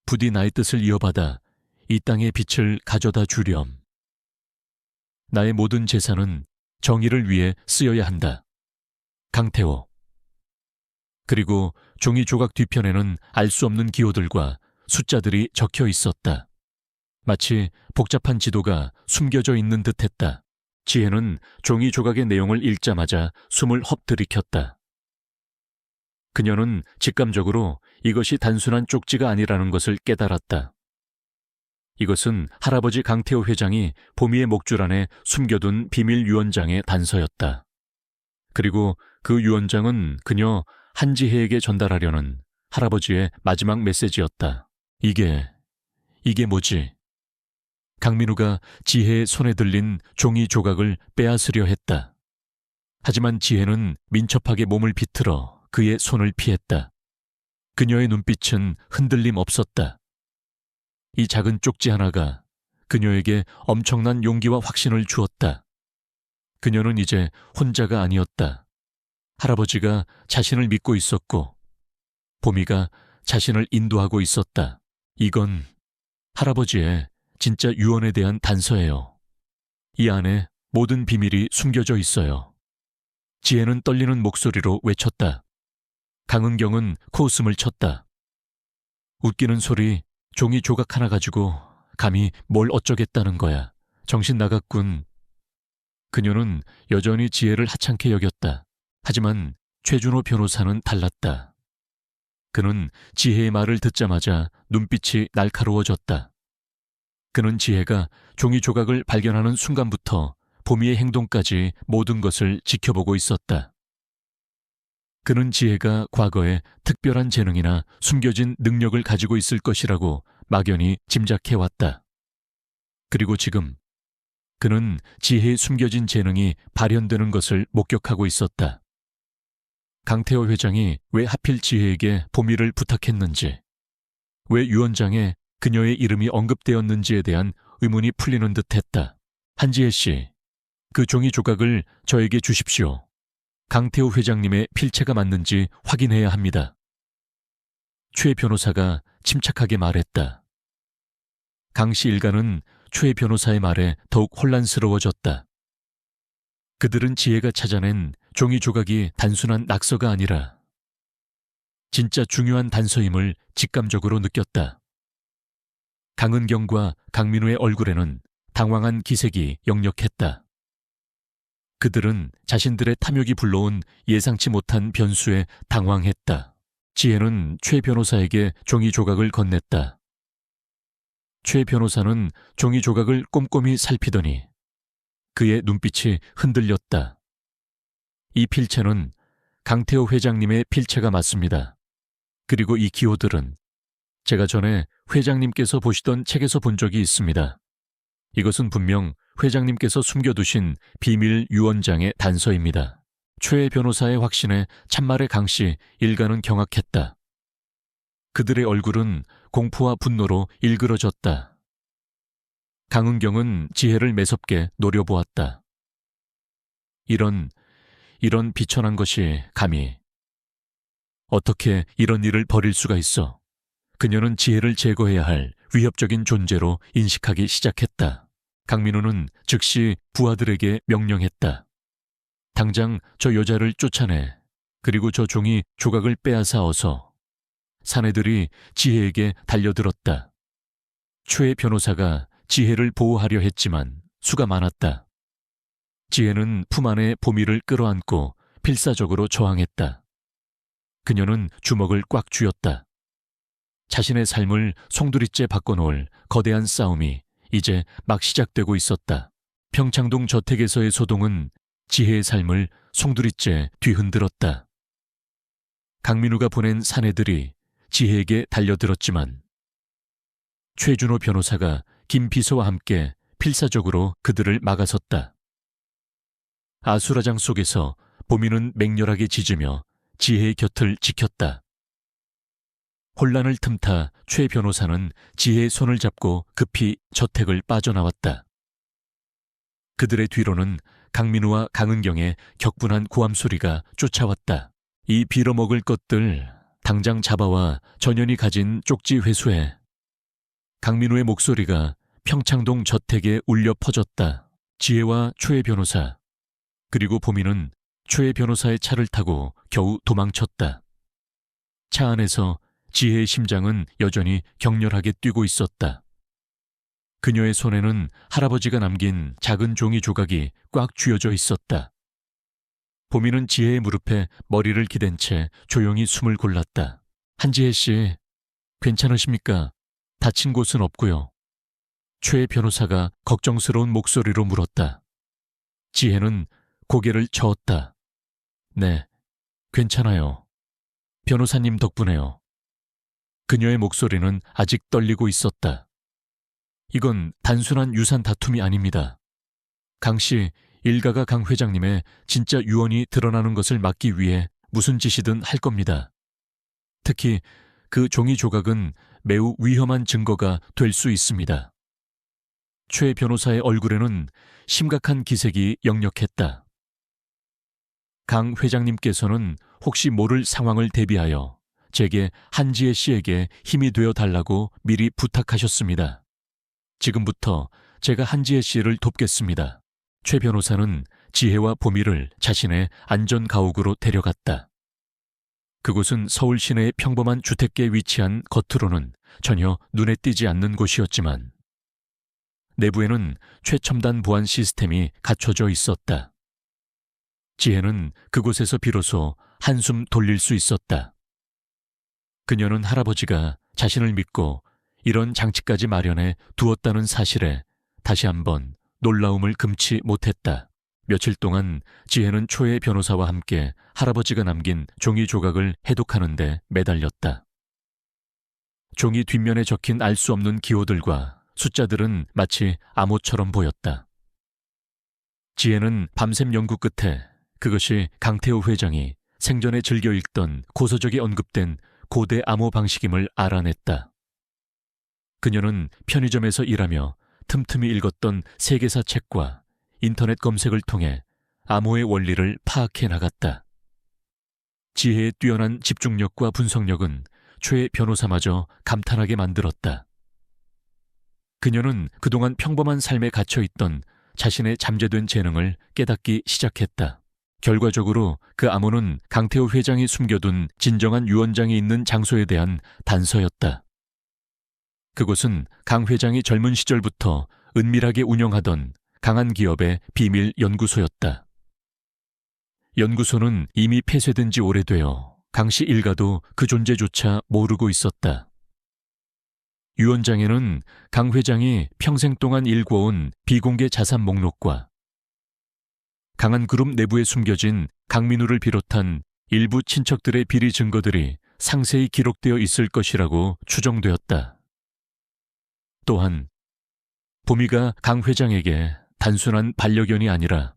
부디 나의 뜻을 이어받아 이 땅의 빛을 가져다 주렴. 나의 모든 재산은 정의를 위해 쓰여야 한다. 강태호. 그리고 종이 조각 뒤편에는 알 수 없는 기호들과 숫자들이 적혀 있었다. 마치 복잡한 지도가 숨겨져 있는 듯했다. 지혜는 종이 조각의 내용을 읽자마자 숨을 헛들이켰다. 그녀는 직감적으로 이것이 단순한 쪽지가 아니라는 것을 깨달았다. 이것은 할아버지 강태호 회장이 보미의 목줄 안에 숨겨둔 비밀 유언장의 단서였다. 그리고 그 유언장은 그녀 한지혜에게 전달하려는 할아버지의 마지막 메시지였다. 이게 뭐지? 강민우가 지혜의 손에 들린 종이 조각을 빼앗으려 했다. 하지만 지혜는 민첩하게 몸을 비틀어 그의 손을 피했다. 그녀의 눈빛은 흔들림 없었다. 이 작은 쪽지 하나가 그녀에게 엄청난 용기와 확신을 주었다. 그녀는 이제 혼자가 아니었다. 할아버지가 자신을 믿고 있었고 보미가 자신을 인도하고 있었다. 이건 할아버지의 진짜 유언에 대한 단서예요. 이 안에 모든 비밀이 숨겨져 있어요. 지혜는 떨리는 목소리로 외쳤다. 강은경은 코웃음을 쳤다. 웃기는 소리, 종이 조각 하나 가지고 감히 뭘 어쩌겠다는 거야. 정신 나갔군. 그녀는 여전히 지혜를 하찮게 여겼다. 하지만 최준호 변호사는 달랐다. 그는 지혜의 말을 듣자마자 눈빛이 날카로워졌다. 그는 지혜가 종이 조각을 발견하는 순간부터 보미의 행동까지 모든 것을 지켜보고 있었다. 그는 지혜가 과거에 특별한 재능이나 숨겨진 능력을 가지고 있을 것이라고 막연히 짐작해왔다. 그리고 지금 그는 지혜의 숨겨진 재능이 발현되는 것을 목격하고 있었다. 강태호 회장이 왜 하필 지혜에게 보미를 부탁했는지, 왜 유언장에 그녀의 이름이 언급되었는지에 대한 의문이 풀리는 듯했다. 한지혜 씨, 그 종이 조각을 저에게 주십시오. 강태호 회장님의 필체가 맞는지 확인해야 합니다. 최 변호사가 침착하게 말했다. 강씨 일가는 최 변호사의 말에 더욱 혼란스러워졌다. 그들은 지혜가 찾아낸 종이 조각이 단순한 낙서가 아니라 진짜 중요한 단서임을 직감적으로 느꼈다. 강은경과 강민우의 얼굴에는 당황한 기색이 역력했다. 그들은 자신들의 탐욕이 불러온 예상치 못한 변수에 당황했다. 지혜는 최 변호사에게 종이 조각을 건넸다. 최 변호사는 종이 조각을 꼼꼼히 살피더니 그의 눈빛이 흔들렸다. 이 필체는 강태호 회장님의 필체가 맞습니다. 그리고 이 기호들은 제가 전에 회장님께서 보시던 책에서 본 적이 있습니다. 이것은 분명 회장님께서 숨겨두신 비밀 유언장의 단서입니다. 최 변호사의 확신에 참말의 강씨 일가는 경악했다. 그들의 얼굴은 공포와 분노로 일그러졌다. 강은경은 지혜를 매섭게 노려보았다. 이런 비천한 것이 감히 어떻게 이런 일을 벌일 수가 있어. 그녀는 지혜를 제거해야 할 위협적인 존재로 인식하기 시작했다. 강민우는 즉시 부하들에게 명령했다. 당장 저 여자를 쫓아내. 그리고 저 종이 조각을 빼앗아 어서. 사내들이 지혜에게 달려들었다. 최 변호사가 지혜를 보호하려 했지만 수가 많았다. 지혜는 품 안에 보미를 끌어안고 필사적으로 저항했다. 그녀는 주먹을 꽉 쥐었다. 자신의 삶을 송두리째 바꿔놓을 거대한 싸움이 이제 막 시작되고 있었다. 평창동 저택에서의 소동은 지혜의 삶을 송두리째 뒤흔들었다. 강민우가 보낸 사내들이 지혜에게 달려들었지만 최준호 변호사가 김 비서와 함께 필사적으로 그들을 막아섰다. 아수라장 속에서 보미는 맹렬하게 짖으며 지혜의 곁을 지켰다. 혼란을 틈타 최 변호사는 지혜의 손을 잡고 급히 저택을 빠져나왔다. 그들의 뒤로는 강민우와 강은경의 격분한 고함 소리가 쫓아왔다. 이 빌어먹을 것들 당장 잡아와 전현이 가진 쪽지 회수해. 강민우의 목소리가 평창동 저택에 울려 퍼졌다. 지혜와 최 변호사, 그리고 보미는 최 변호사의 차를 타고 겨우 도망쳤다. 차 안에서 지혜의 심장은 여전히 격렬하게 뛰고 있었다. 그녀의 손에는 할아버지가 남긴 작은 종이 조각이 꽉 쥐어져 있었다. 보미는 지혜의 무릎에 머리를 기댄 채 조용히 숨을 골랐다. 한지혜 씨, 괜찮으십니까? 다친 곳은 없고요. 최 변호사가 걱정스러운 목소리로 물었다. 지혜는 고개를 저었다. 네, 괜찮아요. 변호사님 덕분에요. 그녀의 목소리는 아직 떨리고 있었다. 이건 단순한 유산 다툼이 아닙니다. 강 씨, 일가가 강 회장님의 진짜 유언이 드러나는 것을 막기 위해 무슨 짓이든 할 겁니다. 특히 그 종이 조각은 매우 위험한 증거가 될 수 있습니다. 최 변호사의 얼굴에는 심각한 기색이 역력했다. 강 회장님께서는 혹시 모를 상황을 대비하여 제게 한지혜 씨에게 힘이 되어 달라고 미리 부탁하셨습니다. 지금부터 제가 한지혜 씨를 돕겠습니다. 최 변호사는 지혜와 보미를 자신의 안전 가옥으로 데려갔다. 그곳은 서울 시내의 평범한 주택가에 위치한 겉으로는 전혀 눈에 띄지 않는 곳이었지만 내부에는 최첨단 보안 시스템이 갖춰져 있었다. 지혜는 그곳에서 비로소 한숨 돌릴 수 있었다. 그녀는 할아버지가 자신을 믿고 이런 장치까지 마련해 두었다는 사실에 다시 한번 놀라움을 금치 못했다. 며칠 동안 지혜는 초의 변호사와 함께 할아버지가 남긴 종이 조각을 해독하는데 매달렸다. 종이 뒷면에 적힌 알 수 없는 기호들과 숫자들은 마치 암호처럼 보였다. 지혜는 밤샘 연구 끝에 그것이 강태호 회장이 생전에 즐겨 읽던 고서적이 언급된 고대 암호 방식임을 알아냈다. 그녀는 편의점에서 일하며 틈틈이 읽었던 세계사 책과 인터넷 검색을 통해 암호의 원리를 파악해 나갔다. 지혜의 뛰어난 집중력과 분석력은 최 변호사마저 감탄하게 만들었다. 그녀는 그동안 평범한 삶에 갇혀있던 자신의 잠재된 재능을 깨닫기 시작했다. 결과적으로 그 암호는 강태호 회장이 숨겨둔 진정한 유언장이 있는 장소에 대한 단서였다. 그곳은 강 회장이 젊은 시절부터 은밀하게 운영하던 강한 기업의 비밀 연구소였다. 연구소는 이미 폐쇄된 지 오래되어 강씨 일가도 그 존재조차 모르고 있었다. 유언장에는 강 회장이 평생 동안 일궈온 비공개 자산 목록과 강한 그룹 내부에 숨겨진 강민우를 비롯한 일부 친척들의 비리 증거들이 상세히 기록되어 있을 것이라고 추정되었다. 또한 보미가 강 회장에게 단순한 반려견이 아니라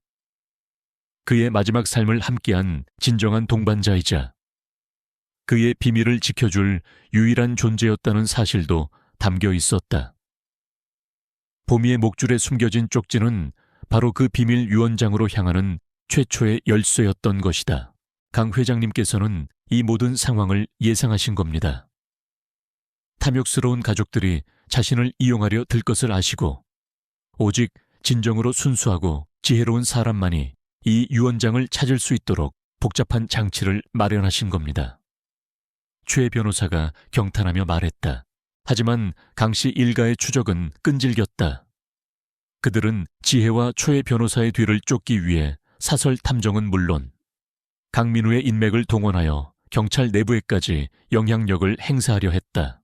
그의 마지막 삶을 함께한 진정한 동반자이자 그의 비밀을 지켜줄 유일한 존재였다는 사실도 담겨 있었다. 보미의 목줄에 숨겨진 쪽지는 바로 그 비밀 유언장으로 향하는 최초의 열쇠였던 것이다. 강 회장님께서는 이 모든 상황을 예상하신 겁니다. 탐욕스러운 가족들이 자신을 이용하려 들 것을 아시고 오직 진정으로 순수하고 지혜로운 사람만이 이 유언장을 찾을 수 있도록 복잡한 장치를 마련하신 겁니다. 최 변호사가 경탄하며 말했다. 하지만 강씨 일가의 추적은 끈질겼다. 그들은 지혜와 최 변호사의 뒤를 쫓기 위해 사설 탐정은 물론 강민우의 인맥을 동원하여 경찰 내부에까지 영향력을 행사하려 했다.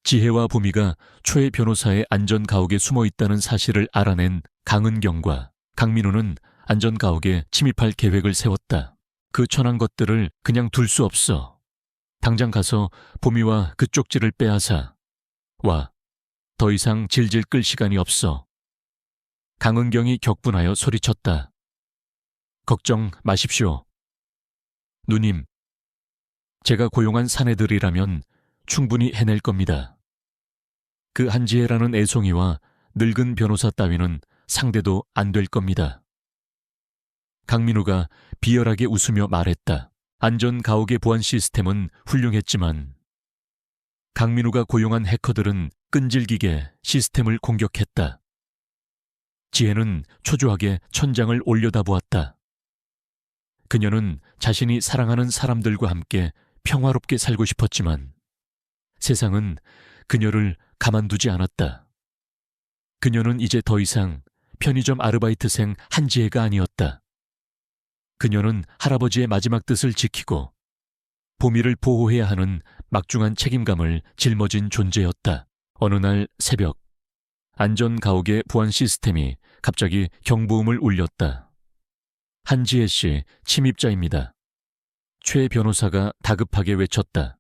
지혜와 보미가 최 변호사의 안전 가옥에 숨어 있다는 사실을 알아낸 강은경과 강민우는 안전 가옥에 침입할 계획을 세웠다. 그 천한 것들을 그냥 둘 수 없어. 당장 가서 보미와 그 쪽지를 빼앗아. 와, 더 이상 질질 끌 시간이 없어. 강은경이 격분하여 소리쳤다. 걱정 마십시오. 누님, 제가 고용한 사내들이라면 충분히 해낼 겁니다. 그 한지혜라는 애송이와 늙은 변호사 따위는 상대도 안 될 겁니다. 강민우가 비열하게 웃으며 말했다. 안전 가옥의 보안 시스템은 훌륭했지만 강민우가 고용한 해커들은 끈질기게 시스템을 공격했다. 지혜는 초조하게 천장을 올려다보았다. 그녀는 자신이 사랑하는 사람들과 함께 평화롭게 살고 싶었지만 세상은 그녀를 가만두지 않았다. 그녀는 이제 더 이상 편의점 아르바이트생 한지혜가 아니었다. 그녀는 할아버지의 마지막 뜻을 지키고 보미를 보호해야 하는 막중한 책임감을 짊어진 존재였다. 어느 날 새벽, 안전가옥의 보안 시스템이 갑자기 경보음을 울렸다. 한지혜 씨 침입자입니다. 최 변호사가 다급하게 외쳤다.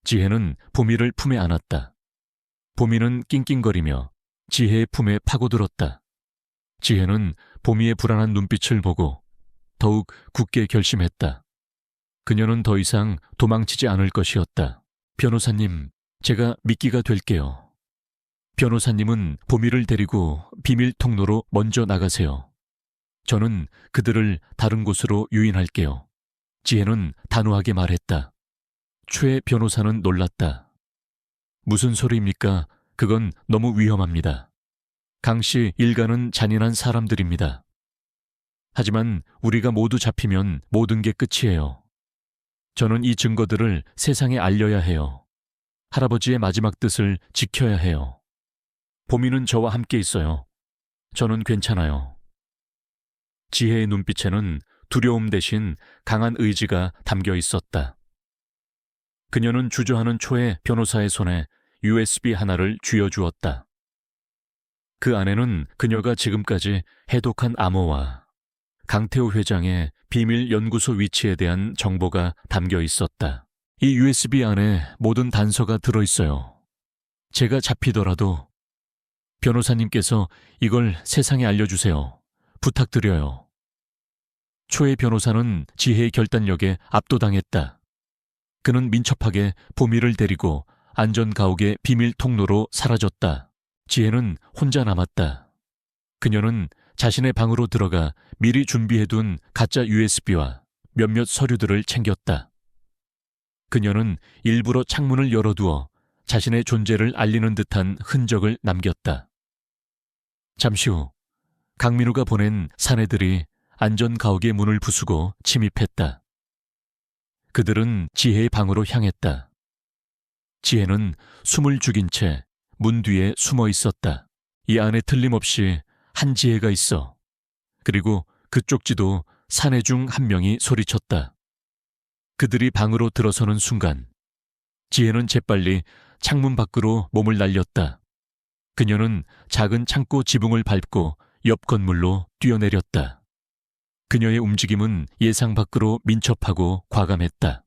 지혜는 보미를 품에 안았다. 보미는 낑낑거리며 지혜의 품에 파고들었다. 지혜는 보미의 불안한 눈빛을 보고 더욱 굳게 결심했다. 그녀는 더 이상 도망치지 않을 것이었다. 변호사님, 제가 미끼가 될게요. 변호사님은 보미를 데리고 비밀 통로로 먼저 나가세요. 저는 그들을 다른 곳으로 유인할게요. 지혜는 단호하게 말했다. 최 변호사는 놀랐다. 무슨 소리입니까? 그건 너무 위험합니다. 강 씨 일가는 잔인한 사람들입니다. 하지만 우리가 모두 잡히면 모든 게 끝이에요. 저는 이 증거들을 세상에 알려야 해요. 할아버지의 마지막 뜻을 지켜야 해요. 보미는 저와 함께 있어요. 저는 괜찮아요. 지혜의 눈빛에는 두려움 대신 강한 의지가 담겨 있었다. 그녀는 주저하는 초에 변호사의 손에 USB 하나를 쥐어주었다. 그 안에는 그녀가 지금까지 해독한 암호와 강태호 회장의 비밀 연구소 위치에 대한 정보가 담겨 있었다. 이 USB 안에 모든 단서가 들어있어요. 제가 잡히더라도 변호사님께서 이걸 세상에 알려주세요. 부탁드려요. 초의 변호사는 지혜의 결단력에 압도당했다. 그는 민첩하게 보미를 데리고 안전가옥의 비밀 통로로 사라졌다. 지혜는 혼자 남았다. 그녀는 자신의 방으로 들어가 미리 준비해둔 가짜 USB와 몇몇 서류들을 챙겼다. 그녀는 일부러 창문을 열어두어 자신의 존재를 알리는 듯한 흔적을 남겼다. 잠시 후 강민우가 보낸 사내들이 안전가옥의 문을 부수고 침입했다. 그들은 지혜의 방으로 향했다. 지혜는 숨을 죽인 채 문 뒤에 숨어 있었다. 이 안에 틀림없이 한지혜가 있어. 그리고 그 쪽지도 사내 중 한 명이 소리쳤다. 그들이 방으로 들어서는 순간 지혜는 재빨리 창문 밖으로 몸을 날렸다. 그녀는 작은 창고 지붕을 밟고 옆 건물로 뛰어내렸다. 그녀의 움직임은 예상 밖으로 민첩하고 과감했다.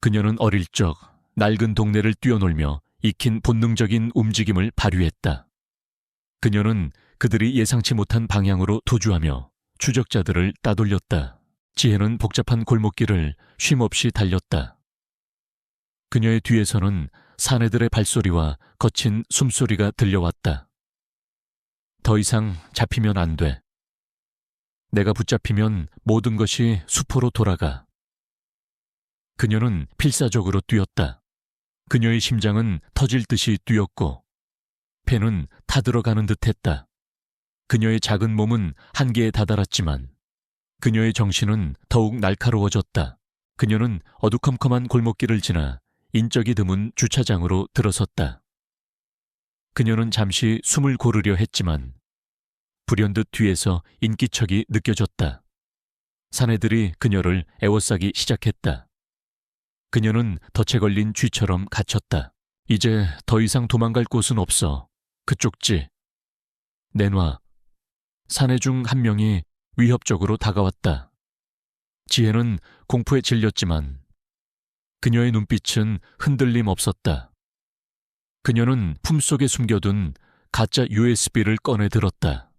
그녀는 어릴 적 낡은 동네를 뛰어놀며 익힌 본능적인 움직임을 발휘했다. 그녀는 그들이 예상치 못한 방향으로 도주하며 추적자들을 따돌렸다. 지혜는 복잡한 골목길을 쉼없이 달렸다. 그녀의 뒤에서는 사내들의 발소리와 거친 숨소리가 들려왔다. 더 이상 잡히면 안 돼. 내가 붙잡히면 모든 것이 수포로 돌아가. 그녀는 필사적으로 뛰었다. 그녀의 심장은 터질 듯이 뛰었고 폐는 타들어가는 듯했다. 그녀의 작은 몸은 한계에 다다랐지만 그녀의 정신은 더욱 날카로워졌다. 그녀는 어두컴컴한 골목길을 지나 인적이 드문 주차장으로 들어섰다. 그녀는 잠시 숨을 고르려 했지만 불현듯 뒤에서 인기척이 느껴졌다. 사내들이 그녀를 에워싸기 시작했다. 그녀는 덫에 걸린 쥐처럼 갇혔다. 이제 더 이상 도망갈 곳은 없어. 그쪽지. 내놔. 사내 중 한 명이 위협적으로 다가왔다. 지혜는 공포에 질렸지만 그녀의 눈빛은 흔들림 없었다. 그녀는 품속에 숨겨둔 가짜 USB를 꺼내 들었다.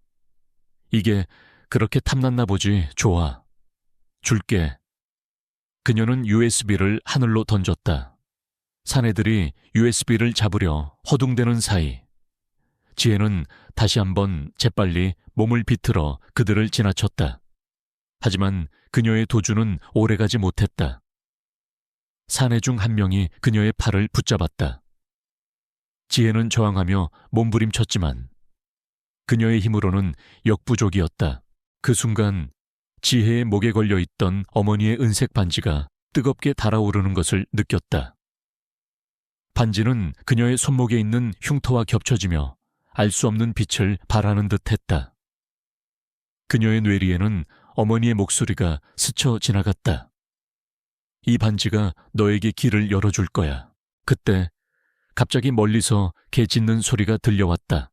이게 그렇게 탐났나 보지. 좋아. 줄게. 그녀는 USB를 하늘로 던졌다. 사내들이 USB를 잡으려 허둥대는 사이 지혜는 다시 한번 재빨리 몸을 비틀어 그들을 지나쳤다. 하지만 그녀의 도주는 오래가지 못했다. 사내 중 한 명이 그녀의 팔을 붙잡았다. 지혜는 저항하며 몸부림쳤지만 그녀의 힘으로는 역부족이었다. 그 순간 지혜의 목에 걸려 있던 어머니의 은색 반지가 뜨겁게 달아오르는 것을 느꼈다. 반지는 그녀의 손목에 있는 흉터와 겹쳐지며 알 수 없는 빛을 발하는 듯 했다. 그녀의 뇌리에는 어머니의 목소리가 스쳐 지나갔다. 이 반지가 너에게 길을 열어줄 거야. 그때 갑자기 멀리서 개 짖는 소리가 들려왔다.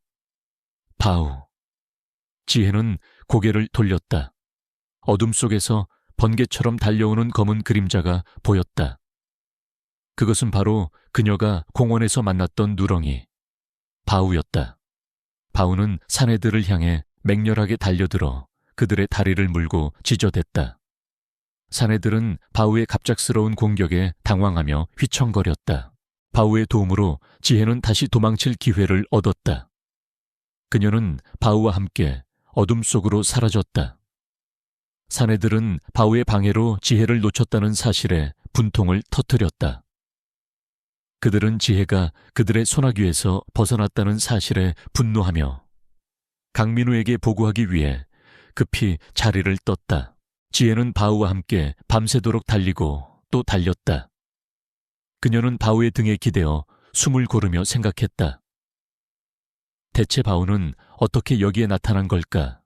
바우. 지혜는 고개를 돌렸다. 어둠 속에서 번개처럼 달려오는 검은 그림자가 보였다. 그것은 바로 그녀가 공원에서 만났던 누렁이, 바우였다. 바우는 사내들을 향해 맹렬하게 달려들어 그들의 다리를 물고 찢어댔다. 사내들은 바우의 갑작스러운 공격에 당황하며 휘청거렸다. 바우의 도움으로 지혜는 다시 도망칠 기회를 얻었다. 그녀는 바우와 함께 어둠 속으로 사라졌다. 사내들은 바우의 방해로 지혜를 놓쳤다는 사실에 분통을 터뜨렸다. 그들은 지혜가 그들의 소나귀에서 벗어났다는 사실에 분노하며 강민우에게 보고하기 위해 급히 자리를 떴다. 지혜는 바우와 함께 밤새도록 달리고 또 달렸다. 그녀는 바우의 등에 기대어 숨을 고르며 생각했다. 대체 바우는 어떻게 여기에 나타난 걸까?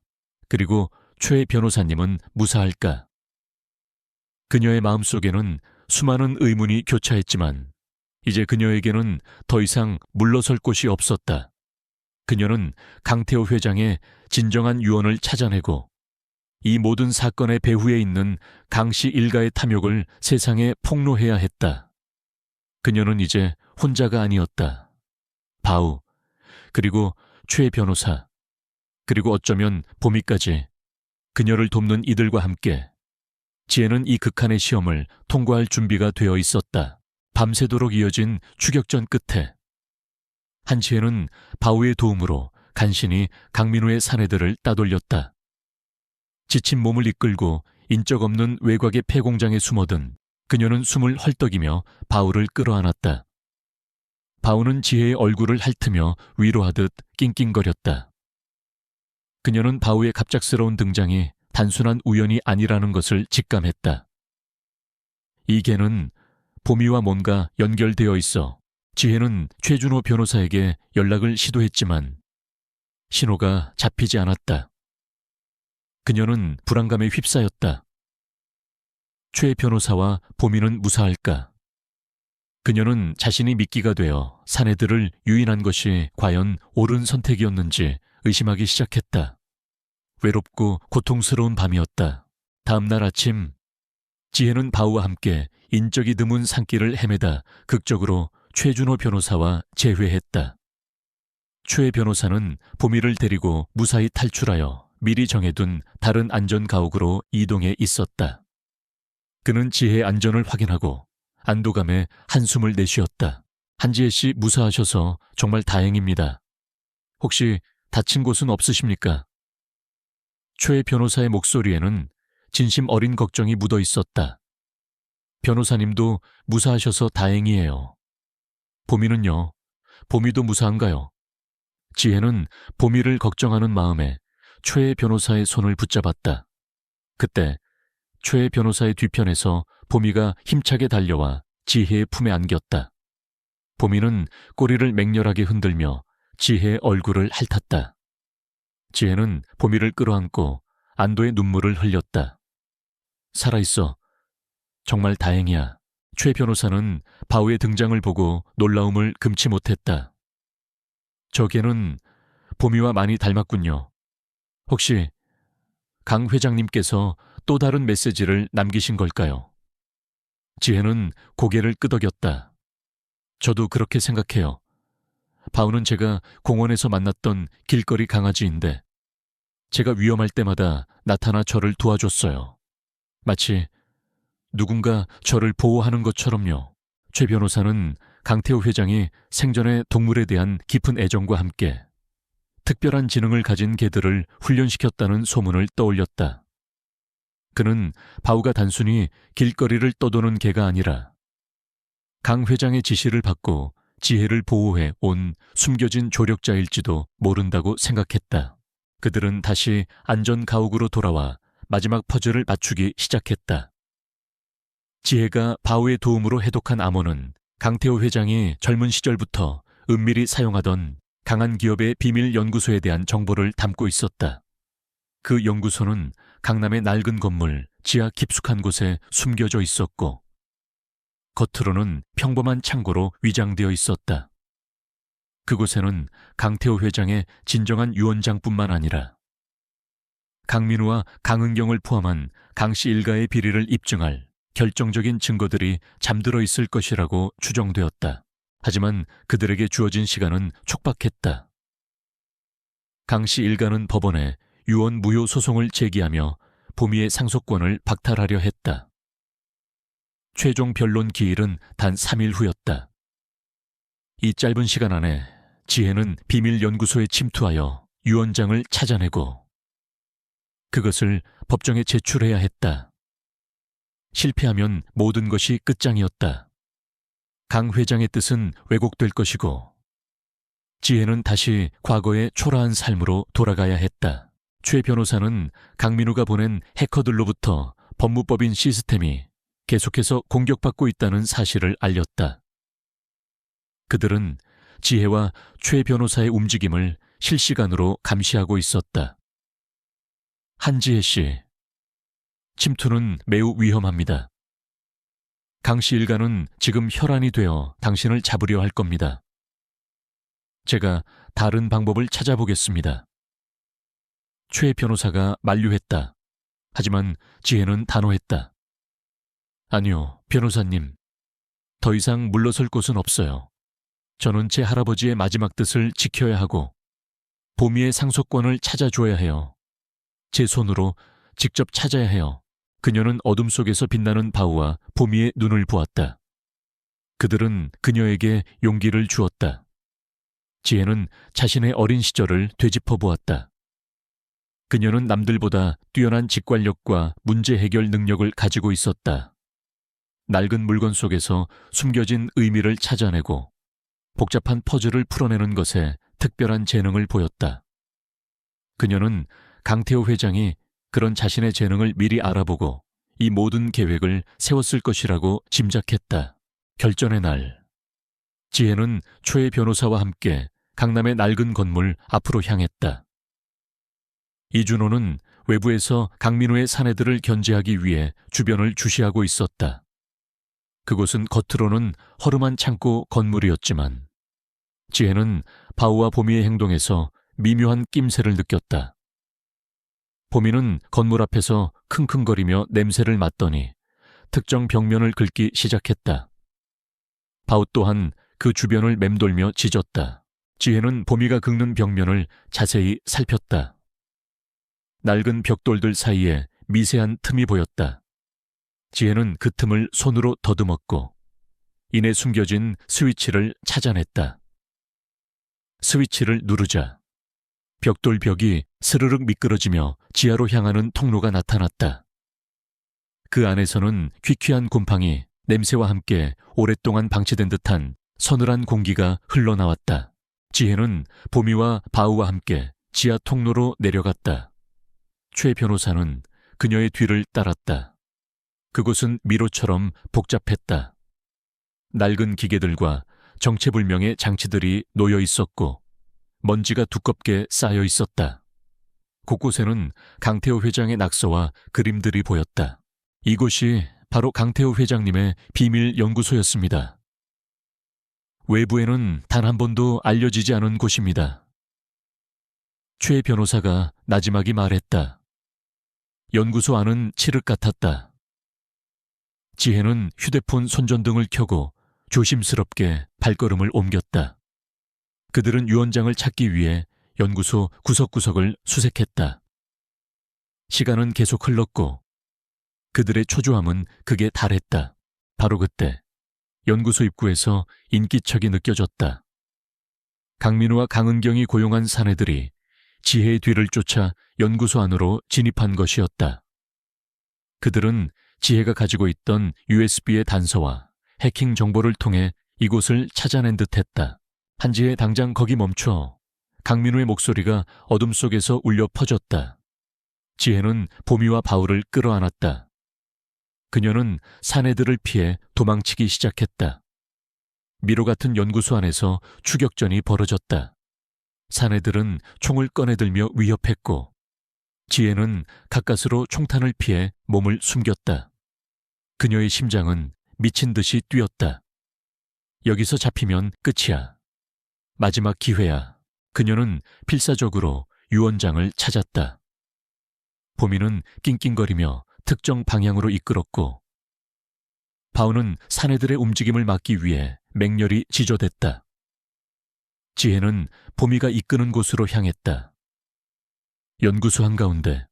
그리고 최 변호사님은 무사할까? 그녀의 마음속에는 수많은 의문이 교차했지만 이제 그녀에게는 더 이상 물러설 곳이 없었다. 그녀는 강태호 회장의 진정한 유언을 찾아내고 이 모든 사건의 배후에 있는 강씨 일가의 탐욕을 세상에 폭로해야 했다. 그녀는 이제 혼자가 아니었다. 바우, 그리고 최 변호사, 그리고 어쩌면 보미까지 그녀를 돕는 이들과 함께 지혜는 이 극한의 시험을 통과할 준비가 되어 있었다. 밤새도록 이어진 추격전 끝에 한지혜는 바우의 도움으로 간신히 강민우의 사내들을 따돌렸다. 지친 몸을 이끌고 인적 없는 외곽의 폐공장에 숨어든 그녀는 숨을 헐떡이며 바우를 끌어안았다. 바우는 지혜의 얼굴을 핥으며 위로하듯 낑낑거렸다. 그녀는 바우의 갑작스러운 등장이 단순한 우연이 아니라는 것을 직감했다. 이 개는 보미와 뭔가 연결되어 있어 지혜는 최준호 변호사에게 연락을 시도했지만 신호가 잡히지 않았다. 그녀는 불안감에 휩싸였다. 최 변호사와 보미는 무사할까? 그녀는 자신이 미끼가 되어 사내들을 유인한 것이 과연 옳은 선택이었는지 의심하기 시작했다. 외롭고 고통스러운 밤이었다. 다음 날 아침 지혜는 바우와 함께 인적이 드문 산길을 헤매다 극적으로 최준호 변호사와 재회했다. 최 변호사는 보미를 데리고 무사히 탈출하여 미리 정해둔 다른 안전가옥으로 이동해 있었다. 그는 지혜의 안전을 확인하고 안도감에 한숨을 내쉬었다. 한지혜 씨 무사하셔서 정말 다행입니다. 혹시 다친 곳은 없으십니까? 최 변호사의 목소리에는 진심 어린 걱정이 묻어 있었다. 변호사님도 무사하셔서 다행이에요. 보미는요? 보미도 무사한가요? 지혜는 보미를 걱정하는 마음에 최 변호사의 손을 붙잡았다. 그때 최 변호사의 뒤편에서 보미가 힘차게 달려와 지혜의 품에 안겼다. 보미는 꼬리를 맹렬하게 흔들며 지혜의 얼굴을 핥았다. 지혜는 보미를 끌어안고 안도의 눈물을 흘렸다. 살아있어. 정말 다행이야. 최 변호사는 바우의 등장을 보고 놀라움을 금치 못했다. 저 개는 보미와 많이 닮았군요. 혹시 강 회장님께서 또 다른 메시지를 남기신 걸까요? 지혜는 고개를 끄덕였다. 저도 그렇게 생각해요. 바우는 제가 공원에서 만났던 길거리 강아지인데 제가 위험할 때마다 나타나 저를 도와줬어요. 마치 누군가 저를 보호하는 것처럼요. 최 변호사는 강태호 회장이 생전에 동물에 대한 깊은 애정과 함께 특별한 지능을 가진 개들을 훈련시켰다는 소문을 떠올렸다. 그는 바우가 단순히 길거리를 떠도는 개가 아니라 강 회장의 지시를 받고 지혜를 보호해 온 숨겨진 조력자일지도 모른다고 생각했다. 그들은 다시 안전 가옥으로 돌아와 마지막 퍼즐을 맞추기 시작했다. 지혜가 바우의 도움으로 해독한 암호는 강태호 회장이 젊은 시절부터 은밀히 사용하던 강한 기업의 비밀 연구소에 대한 정보를 담고 있었다. 그 연구소는 강남의 낡은 건물 지하 깊숙한 곳에 숨겨져 있었고, 겉으로는 평범한 창고로 위장되어 있었다. 그곳에는 강태호 회장의 진정한 유언장뿐만 아니라 강민우와 강은경을 포함한 강씨 일가의 비리를 입증할 결정적인 증거들이 잠들어 있을 것이라고 추정되었다. 하지만 그들에게 주어진 시간은 촉박했다. 강씨 일가는 법원에 유언 무효 소송을 제기하며 보미의 상속권을 박탈하려 했다. 최종 변론 기일은 단 3일 후였다. 이 짧은 시간 안에 지혜는 비밀 연구소에 침투하여 유언장을 찾아내고 그것을 법정에 제출해야 했다. 실패하면 모든 것이 끝장이었다. 강 회장의 뜻은 왜곡될 것이고 지혜는 다시 과거의 초라한 삶으로 돌아가야 했다. 최 변호사는 강민우가 보낸 해커들로부터 법무법인 시스템이 계속해서 공격받고 있다는 사실을 알렸다. 그들은 지혜와 최 변호사의 움직임을 실시간으로 감시하고 있었다. 한지혜 씨, 침투는 매우 위험합니다. 강씨 일가는 지금 혈안이 되어 당신을 잡으려 할 겁니다. 제가 다른 방법을 찾아보겠습니다. 최 변호사가 만류했다. 하지만 지혜는 단호했다. 아니요, 변호사님. 더 이상 물러설 곳은 없어요. 저는 제 할아버지의 마지막 뜻을 지켜야 하고 보미의 상속권을 찾아줘야 해요. 제 손으로 직접 찾아야 해요. 그녀는 어둠 속에서 빛나는 바우와 보미의 눈을 보았다. 그들은 그녀에게 용기를 주었다. 지혜는 자신의 어린 시절을 되짚어 보았다. 그녀는 남들보다 뛰어난 직관력과 문제 해결 능력을 가지고 있었다. 낡은 물건 속에서 숨겨진 의미를 찾아내고 복잡한 퍼즐을 풀어내는 것에 특별한 재능을 보였다. 그녀는 강태호 회장이 그런 자신의 재능을 미리 알아보고 이 모든 계획을 세웠을 것이라고 짐작했다. 결전의 날, 지혜는 최 변호사와 함께 강남의 낡은 건물 앞으로 향했다. 이준호는 외부에서 강민우의 사내들을 견제하기 위해 주변을 주시하고 있었다. 그곳은 겉으로는 허름한 창고 건물이었지만 지혜는 바우와 보미의 행동에서 미묘한 낌새를 느꼈다. 보미는 건물 앞에서 킁킁거리며 냄새를 맡더니 특정 벽면을 긁기 시작했다. 바우 또한 그 주변을 맴돌며 짖었다. 지혜는 보미가 긁는 벽면을 자세히 살폈다. 낡은 벽돌들 사이에 미세한 틈이 보였다. 지혜는 그 틈을 손으로 더듬었고 이내 숨겨진 스위치를 찾아냈다. 스위치를 누르자 벽돌 벽이 스르륵 미끄러지며 지하로 향하는 통로가 나타났다. 그 안에서는 퀴퀴한 곰팡이, 냄새와 함께 오랫동안 방치된 듯한 서늘한 공기가 흘러나왔다. 지혜는 보미와 바우와 함께 지하 통로로 내려갔다. 최 변호사는 그녀의 뒤를 따랐다. 그곳은 미로처럼 복잡했다. 낡은 기계들과 정체불명의 장치들이 놓여 있었고 먼지가 두껍게 쌓여 있었다. 곳곳에는 강태호 회장의 낙서와 그림들이 보였다. 이곳이 바로 강태호 회장님의 비밀 연구소였습니다. 외부에는 단 한 번도 알려지지 않은 곳입니다. 최 변호사가 나지막이 말했다. 연구소 안은 칠흑 같았다. 지혜는 휴대폰 손전등을 켜고 조심스럽게 발걸음을 옮겼다. 그들은 유언장을 찾기 위해 연구소 구석구석을 수색했다. 시간은 계속 흘렀고 그들의 초조함은 극에 달했다. 바로 그때 연구소 입구에서 인기척이 느껴졌다. 강민우와 강은경이 고용한 사내들이 지혜의 뒤를 쫓아 연구소 안으로 진입한 것이었다. 그들은 지혜가 가지고 있던 USB의 단서와 해킹 정보를 통해 이곳을 찾아낸 듯했다. 한지에 당장 거기 멈춰. 강민우의 목소리가 어둠 속에서 울려 퍼졌다. 지혜는 보미와 바울을 끌어안았다. 그녀는 사내들을 피해 도망치기 시작했다. 미로 같은 연구소 안에서 추격전이 벌어졌다. 사내들은 총을 꺼내들며 위협했고 지혜는 가까스로 총탄을 피해 몸을 숨겼다. 그녀의 심장은 미친 듯이 뛰었다. 여기서 잡히면 끝이야. 마지막 기회야. 그녀는 필사적으로 유언장을 찾았다. 보미는 낑낑거리며 특정 방향으로 이끌었고 바우는 사내들의 움직임을 막기 위해 맹렬히 지저댔다. 지혜는 보미가 이끄는 곳으로 향했다. 연구소 한가운데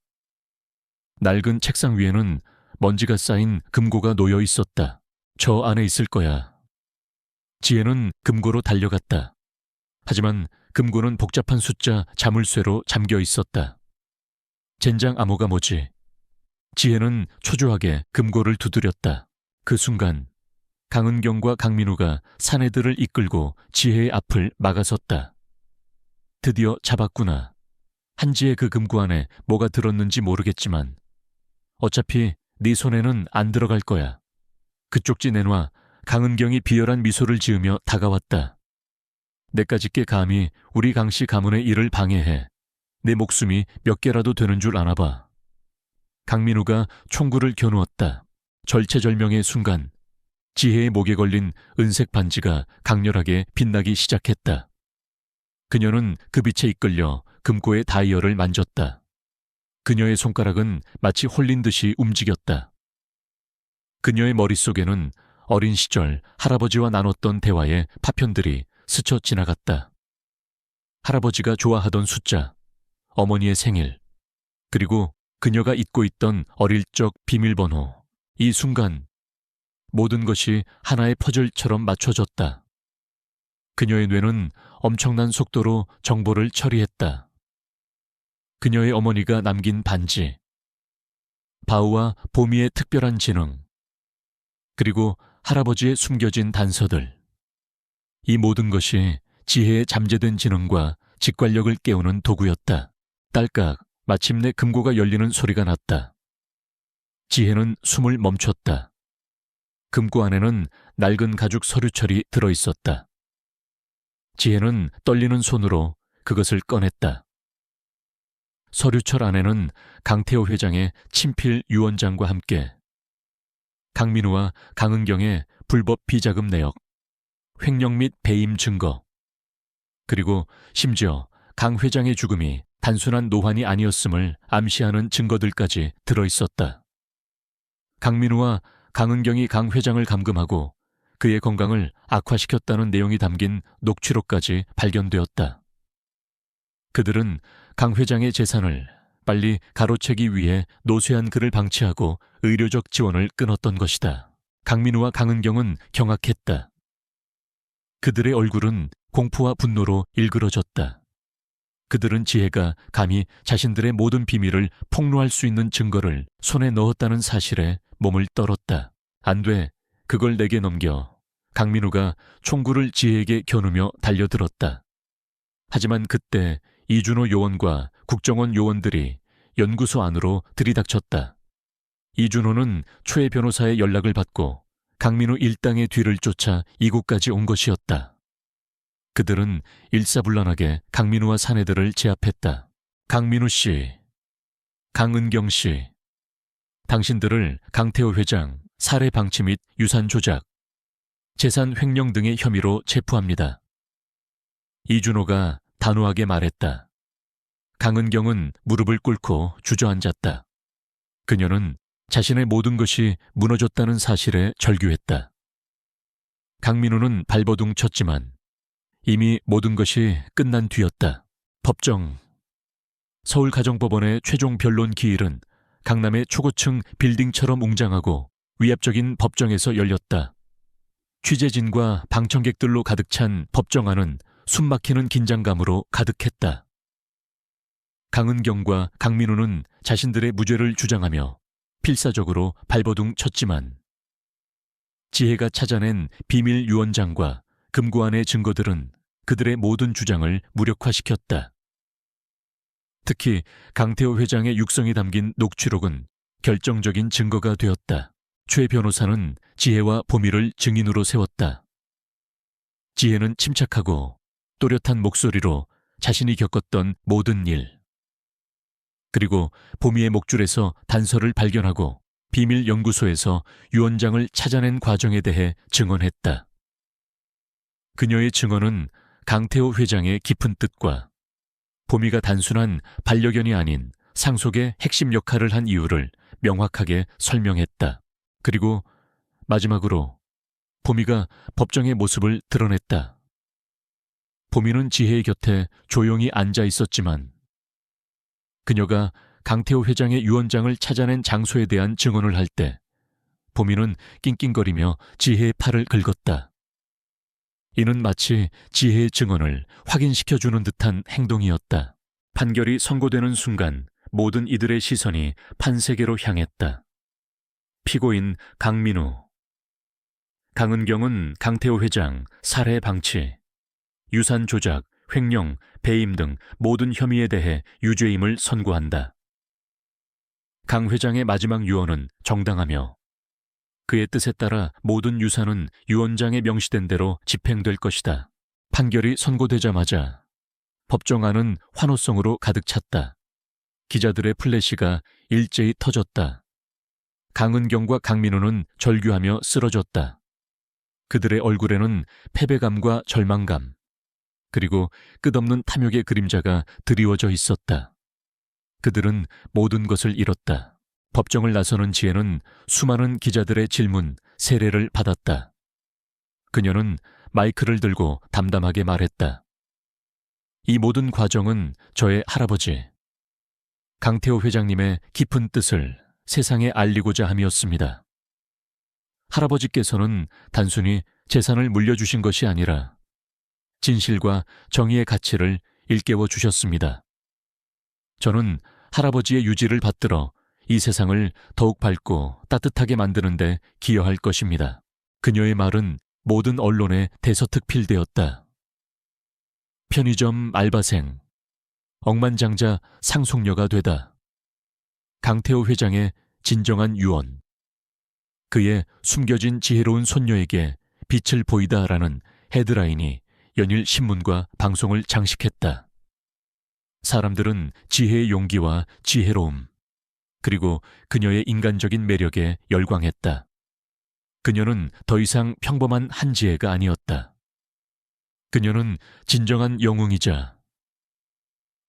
낡은 책상 위에는 먼지가 쌓인 금고가 놓여 있었다. 저 안에 있을 거야. 지혜는 금고로 달려갔다. 하지만 금고는 복잡한 숫자 자물쇠로 잠겨 있었다. 젠장 암호가 뭐지? 지혜는 초조하게 금고를 두드렸다. 그 순간 강은경과 강민우가 사내들을 이끌고 지혜의 앞을 막아섰다. 드디어 잡았구나. 한지의 그 금고 안에 뭐가 들었는지 모르겠지만 어차피 네 손에는 안 들어갈 거야. 그쪽지 내놔. 강은경이 비열한 미소를 지으며 다가왔다. 내까짓게 감히 우리 강씨 가문의 일을 방해해. 내 목숨이 몇 개라도 되는 줄 아나 봐. 강민우가 총구를 겨누었다. 절체절명의 순간 지혜의 목에 걸린 은색 반지가 강렬하게 빛나기 시작했다. 그녀는 그 빛에 이끌려 금고의 다이얼을 만졌다. 그녀의 손가락은 마치 홀린 듯이 움직였다. 그녀의 머릿속에는 어린 시절 할아버지와 나눴던 대화의 파편들이 스쳐 지나갔다. 할아버지가 좋아하던 숫자, 어머니의 생일, 그리고 그녀가 잊고 있던 어릴 적 비밀번호. 이 순간 모든 것이 하나의 퍼즐처럼 맞춰졌다. 그녀의 뇌는 엄청난 속도로 정보를 처리했다. 그녀의 어머니가 남긴 반지, 바우와 보미의 특별한 지능, 그리고 할아버지의 숨겨진 단서들. 이 모든 것이 지혜의 잠재된 지능과 직관력을 깨우는 도구였다. 딸깍, 마침내 금고가 열리는 소리가 났다. 지혜는 숨을 멈췄다. 금고 안에는 낡은 가죽 서류철이 들어있었다. 지혜는 떨리는 손으로 그것을 꺼냈다. 서류철 안에는 강태호 회장의 친필 유언장과 함께 강민우와 강은경의 불법 비자금 내역, 횡령 및 배임 증거, 그리고 심지어 강 회장의 죽음이 단순한 노환이 아니었음을 암시하는 증거들까지 들어있었다. 강민우와 강은경이 강 회장을 감금하고 그의 건강을 악화시켰다는 내용이 담긴 녹취록까지 발견되었다. 그들은 강 회장의 재산을 빨리 가로채기 위해 노쇠한 그를 방치하고 의료적 지원을 끊었던 것이다. 강민우와 강은경은 경악했다. 그들의 얼굴은 공포와 분노로 일그러졌다. 그들은 지혜가 감히 자신들의 모든 비밀을 폭로할 수 있는 증거를 손에 넣었다는 사실에 몸을 떨었다. 안 돼. 그걸 내게 넘겨. 강민우가 총구를 지혜에게 겨누며 달려들었다. 하지만 그때 이준호 요원과 국정원 요원들이 연구소 안으로 들이닥쳤다. 이준호는 최 변호사의 연락을 받고 강민우 일당의 뒤를 쫓아 이곳까지 온 것이었다. 그들은 일사불란하게 강민우와 사내들을 제압했다. 강민우 씨, 강은경 씨, 당신들을 강태호 회장 살해 방치 및 유산 조작, 재산 횡령 등의 혐의로 체포합니다. 이준호가 단호하게 말했다. 강은경은 무릎을 꿇고 주저앉았다. 그녀는 자신의 모든 것이 무너졌다는 사실에 절규했다. 강민우는 발버둥 쳤지만 이미 모든 것이 끝난 뒤였다. 법정. 서울가정법원의 최종 변론 기일은 강남의 초고층 빌딩처럼 웅장하고 위압적인 법정에서 열렸다. 취재진과 방청객들로 가득 찬 법정 안은 숨막히는 긴장감으로 가득했다. 강은경과 강민우는 자신들의 무죄를 주장하며 필사적으로 발버둥 쳤지만 지혜가 찾아낸 비밀 유언장과 금고안의 증거들은 그들의 모든 주장을 무력화시켰다. 특히 강태호 회장의 육성이 담긴 녹취록은 결정적인 증거가 되었다. 최 변호사는 지혜와 보미를 증인으로 세웠다. 지혜는 침착하고 또렷한 목소리로 자신이 겪었던 모든 일, 그리고 보미의 목줄에서 단서를 발견하고 비밀 연구소에서 유언장을 찾아낸 과정에 대해 증언했다. 그녀의 증언은 강태호 회장의 깊은 뜻과 보미가 단순한 반려견이 아닌 상속의 핵심 역할을 한 이유를 명확하게 설명했다. 그리고 마지막으로 보미가 법정의 모습을 드러냈다. 보미는 지혜의 곁에 조용히 앉아 있었지만 그녀가 강태호 회장의 유언장을 찾아낸 장소에 대한 증언을 할 때 보미는 낑낑거리며 지혜의 팔을 긁었다. 이는 마치 지혜의 증언을 확인시켜주는 듯한 행동이었다. 판결이 선고되는 순간 모든 이들의 시선이 판세계로 향했다. 피고인 강민우. 강은경은 강태호 회장 살해 방치, 유산 조작, 횡령, 배임 등 모든 혐의에 대해 유죄임을 선고한다. 강 회장의 마지막 유언은 정당하며 그의 뜻에 따라 모든 유산은 유언장에 명시된 대로 집행될 것이다. 판결이 선고되자마자 법정안은 환호성으로 가득 찼다. 기자들의 플래시가 일제히 터졌다. 강은경과 강민우는 절규하며 쓰러졌다. 그들의 얼굴에는 패배감과 절망감, 그리고 끝없는 탐욕의 그림자가 드리워져 있었다. 그들은 모든 것을 잃었다. 법정을 나서는 지혜는 수많은 기자들의 질문, 세례를 받았다. 그녀는 마이크를 들고 담담하게 말했다. 이 모든 과정은 저의 할아버지, 강태호 회장님의 깊은 뜻을 세상에 알리고자 함이었습니다. 할아버지께서는 단순히 재산을 물려주신 것이 아니라 진실과 정의의 가치를 일깨워 주셨습니다. 저는 할아버지의 유지를 받들어 이 세상을 더욱 밝고 따뜻하게 만드는 데 기여할 것입니다. 그녀의 말은 모든 언론에 대서특필되었다. 편의점 알바생, 억만장자 상속녀가 되다. 강태호 회장의 진정한 유언. 그의 숨겨진 지혜로운 손녀에게 빛을 보이다라는 헤드라인이 연일 신문과 방송을 장식했다. 사람들은 지혜의 용기와 지혜로움, 그리고 그녀의 인간적인 매력에 열광했다. 그녀는 더 이상 평범한 한지혜가 아니었다. 그녀는 진정한 영웅이자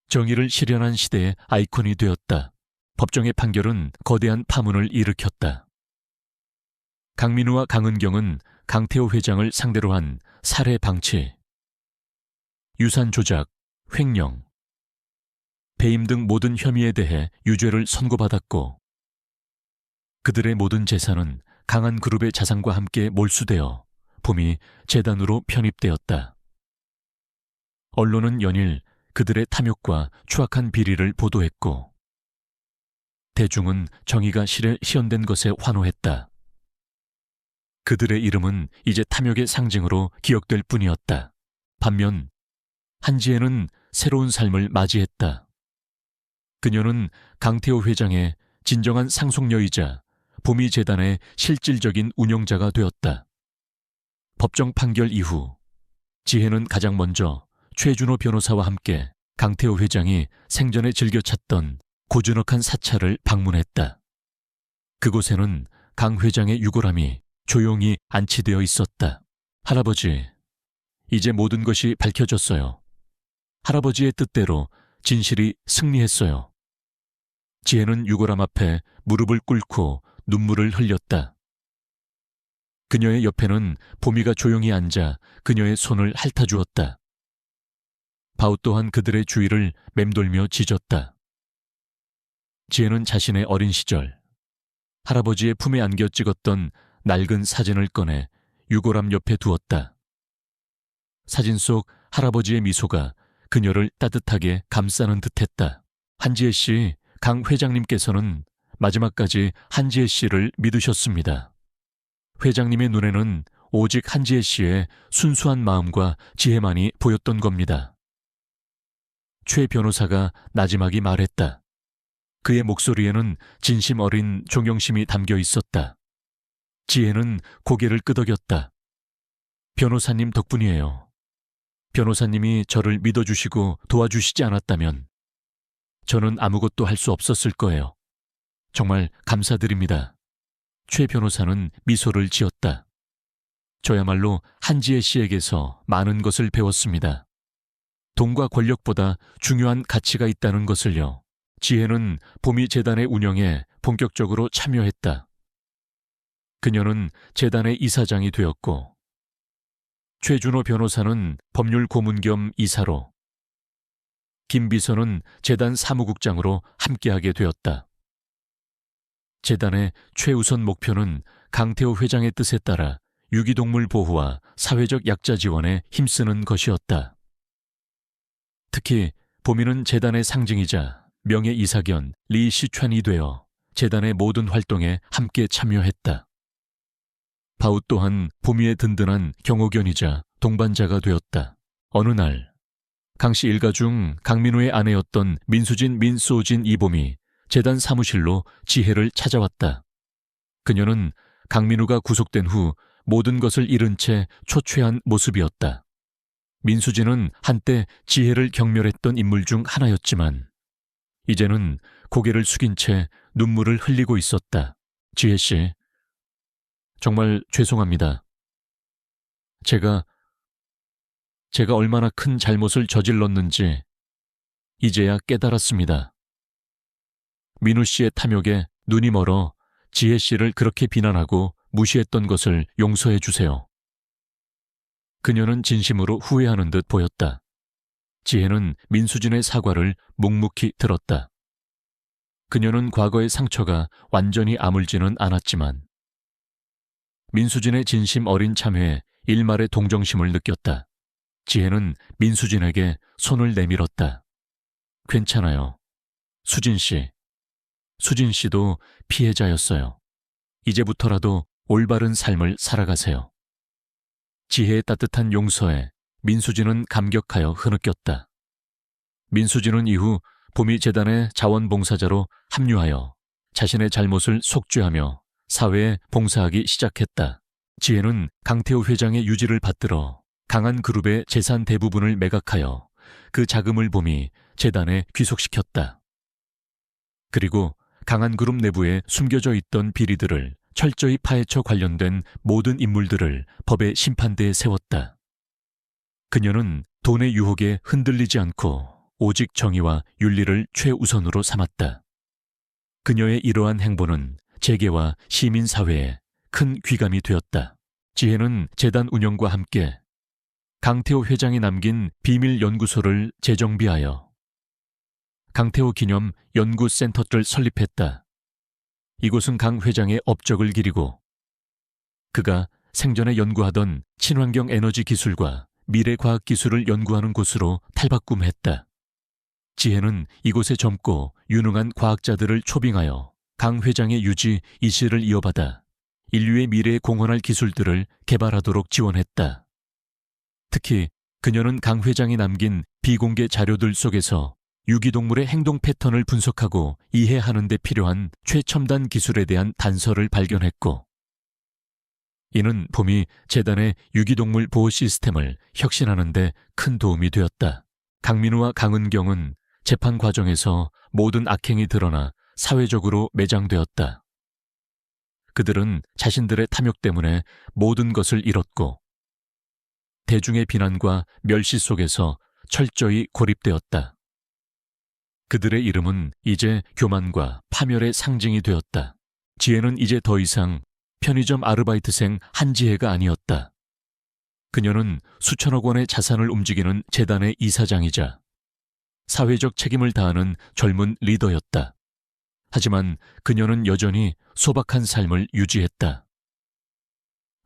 정의를 실현한 시대의 아이콘이 되었다. 법정의 판결은 거대한 파문을 일으켰다. 강민우와 강은경은 강태호 회장을 상대로 한 살해 방치, 유산 조작, 횡령, 배임 등 모든 혐의에 대해 유죄를 선고받았고 그들의 모든 재산은 강한 그룹의 자산과 함께 몰수되어 보미 재단으로 편입되었다. 언론은 연일 그들의 탐욕과 추악한 비리를 보도했고 대중은 정의가 실현된 것에 환호했다. 그들의 이름은 이제 탐욕의 상징으로 기억될 뿐이었다. 반면 한지혜는 새로운 삶을 맞이했다. 그녀는 강태호 회장의 진정한 상속녀이자 보미재단의 실질적인 운영자가 되었다. 법정 판결 이후 지혜는 가장 먼저 최준호 변호사와 함께 강태호 회장이 생전에 즐겨 찾던 고즈넉한 사찰을 방문했다. 그곳에는 강 회장의 유골함이 조용히 안치되어 있었다. 할아버지, 이제 모든 것이 밝혀졌어요. 할아버지의 뜻대로 진실이 승리했어요. 지혜는 유골함 앞에 무릎을 꿇고 눈물을 흘렸다. 그녀의 옆에는 보미가 조용히 앉아 그녀의 손을 핥아주었다. 바우 또한 그들의 주위를 맴돌며 짖었다. 지혜는 자신의 어린 시절 할아버지의 품에 안겨 찍었던 낡은 사진을 꺼내 유골함 옆에 두었다. 사진 속 할아버지의 미소가 그녀를 따뜻하게 감싸는 듯했다. 한지혜 씨, 강 회장님께서는 마지막까지 한지혜 씨를 믿으셨습니다. 회장님의 눈에는 오직 한지혜 씨의 순수한 마음과 지혜만이 보였던 겁니다. 최 변호사가 나지막이 말했다. 그의 목소리에는 진심 어린 존경심이 담겨 있었다. 지혜는 고개를 끄덕였다. 변호사님 덕분이에요. 변호사님이 저를 믿어주시고 도와주시지 않았다면 저는 아무것도 할 수 없었을 거예요. 정말 감사드립니다. 최 변호사는 미소를 지었다. 저야말로 한지혜 씨에게서 많은 것을 배웠습니다. 돈과 권력보다 중요한 가치가 있다는 것을요. 지혜는 봄이 재단의 운영에 본격적으로 참여했다. 그녀는 재단의 이사장이 되었고, 최준호 변호사는 법률 고문 겸 이사로, 김 비서는 재단 사무국장으로 함께하게 되었다. 재단의 최우선 목표는 강태호 회장의 뜻에 따라 유기동물 보호와 사회적 약자 지원에 힘쓰는 것이었다. 특히 봄이는 재단의 상징이자 명예이사견 리 시촨이 되어 재단의 모든 활동에 함께 참여했다. 바우 또한 봄이의 든든한 경호견이자 동반자가 되었다. 어느 날 강씨 일가 중 강민우의 아내였던 민수진 민소진 이봄이 재단 사무실로 지혜를 찾아왔다. 그녀는 강민우가 구속된 후 모든 것을 잃은 채 초췌한 모습이었다. 민수진은 한때 지혜를 경멸했던 인물 중 하나였지만 이제는 고개를 숙인 채 눈물을 흘리고 있었다. 지혜 씨, 정말 죄송합니다. 제가 얼마나 큰 잘못을 저질렀는지 이제야 깨달았습니다. 민우 씨의 탐욕에 눈이 멀어 지혜 씨를 그렇게 비난하고 무시했던 것을 용서해 주세요. 그녀는 진심으로 후회하는 듯 보였다. 지혜는 민수진의 사과를 묵묵히 들었다. 그녀는 과거의 상처가 완전히 아물지는 않았지만 민수진의 진심 어린 참회에 일말의 동정심을 느꼈다. 지혜는 민수진에게 손을 내밀었다. 괜찮아요. 수진 씨도 피해자였어요. 이제부터라도 올바른 삶을 살아가세요. 지혜의 따뜻한 용서에 민수진은 감격하여 흐느꼈다. 민수진은 이후 봄이 재단의 자원봉사자로 합류하여 자신의 잘못을 속죄하며 사회에 봉사하기 시작했다. 지혜는 강태호 회장의 유지를 받들어 강한 그룹의 재산 대부분을 매각하여 그 자금을 봄이 재단에 귀속시켰다. 그리고 강한 그룹 내부에 숨겨져 있던 비리들을 철저히 파헤쳐 관련된 모든 인물들을 법의 심판대에 세웠다. 그녀는 돈의 유혹에 흔들리지 않고 오직 정의와 윤리를 최우선으로 삼았다. 그녀의 이러한 행보는 재계와 시민사회에 큰 귀감이 되었다. 지혜는 재단 운영과 함께 강태호 회장이 남긴 비밀 연구소를 재정비하여 강태호 기념 연구센터를 설립했다. 이곳은 강 회장의 업적을 기리고 그가 생전에 연구하던 친환경 에너지 기술과 미래 과학 기술을 연구하는 곳으로 탈바꿈했다. 지혜는 이곳에 젊고 유능한 과학자들을 초빙하여 강 회장의 유지, 이실을 이어받아 인류의 미래에 공헌할 기술들을 개발하도록 지원했다. 특히 그녀는 강 회장이 남긴 비공개 자료들 속에서 유기동물의 행동 패턴을 분석하고 이해하는 데 필요한 최첨단 기술에 대한 단서를 발견했고, 이는 봄이 재단의 유기동물 보호 시스템을 혁신하는 데 큰 도움이 되었다. 강민우와 강은경은 재판 과정에서 모든 악행이 드러나 사회적으로 매장되었다. 그들은 자신들의 탐욕 때문에 모든 것을 잃었고 대중의 비난과 멸시 속에서 철저히 고립되었다. 그들의 이름은 이제 교만과 파멸의 상징이 되었다. 지혜는 이제 더 이상 편의점 아르바이트생 한지혜가 아니었다. 그녀는 수천억 원의 자산을 움직이는 재단의 이사장이자 사회적 책임을 다하는 젊은 리더였다. 하지만 그녀는 여전히 소박한 삶을 유지했다.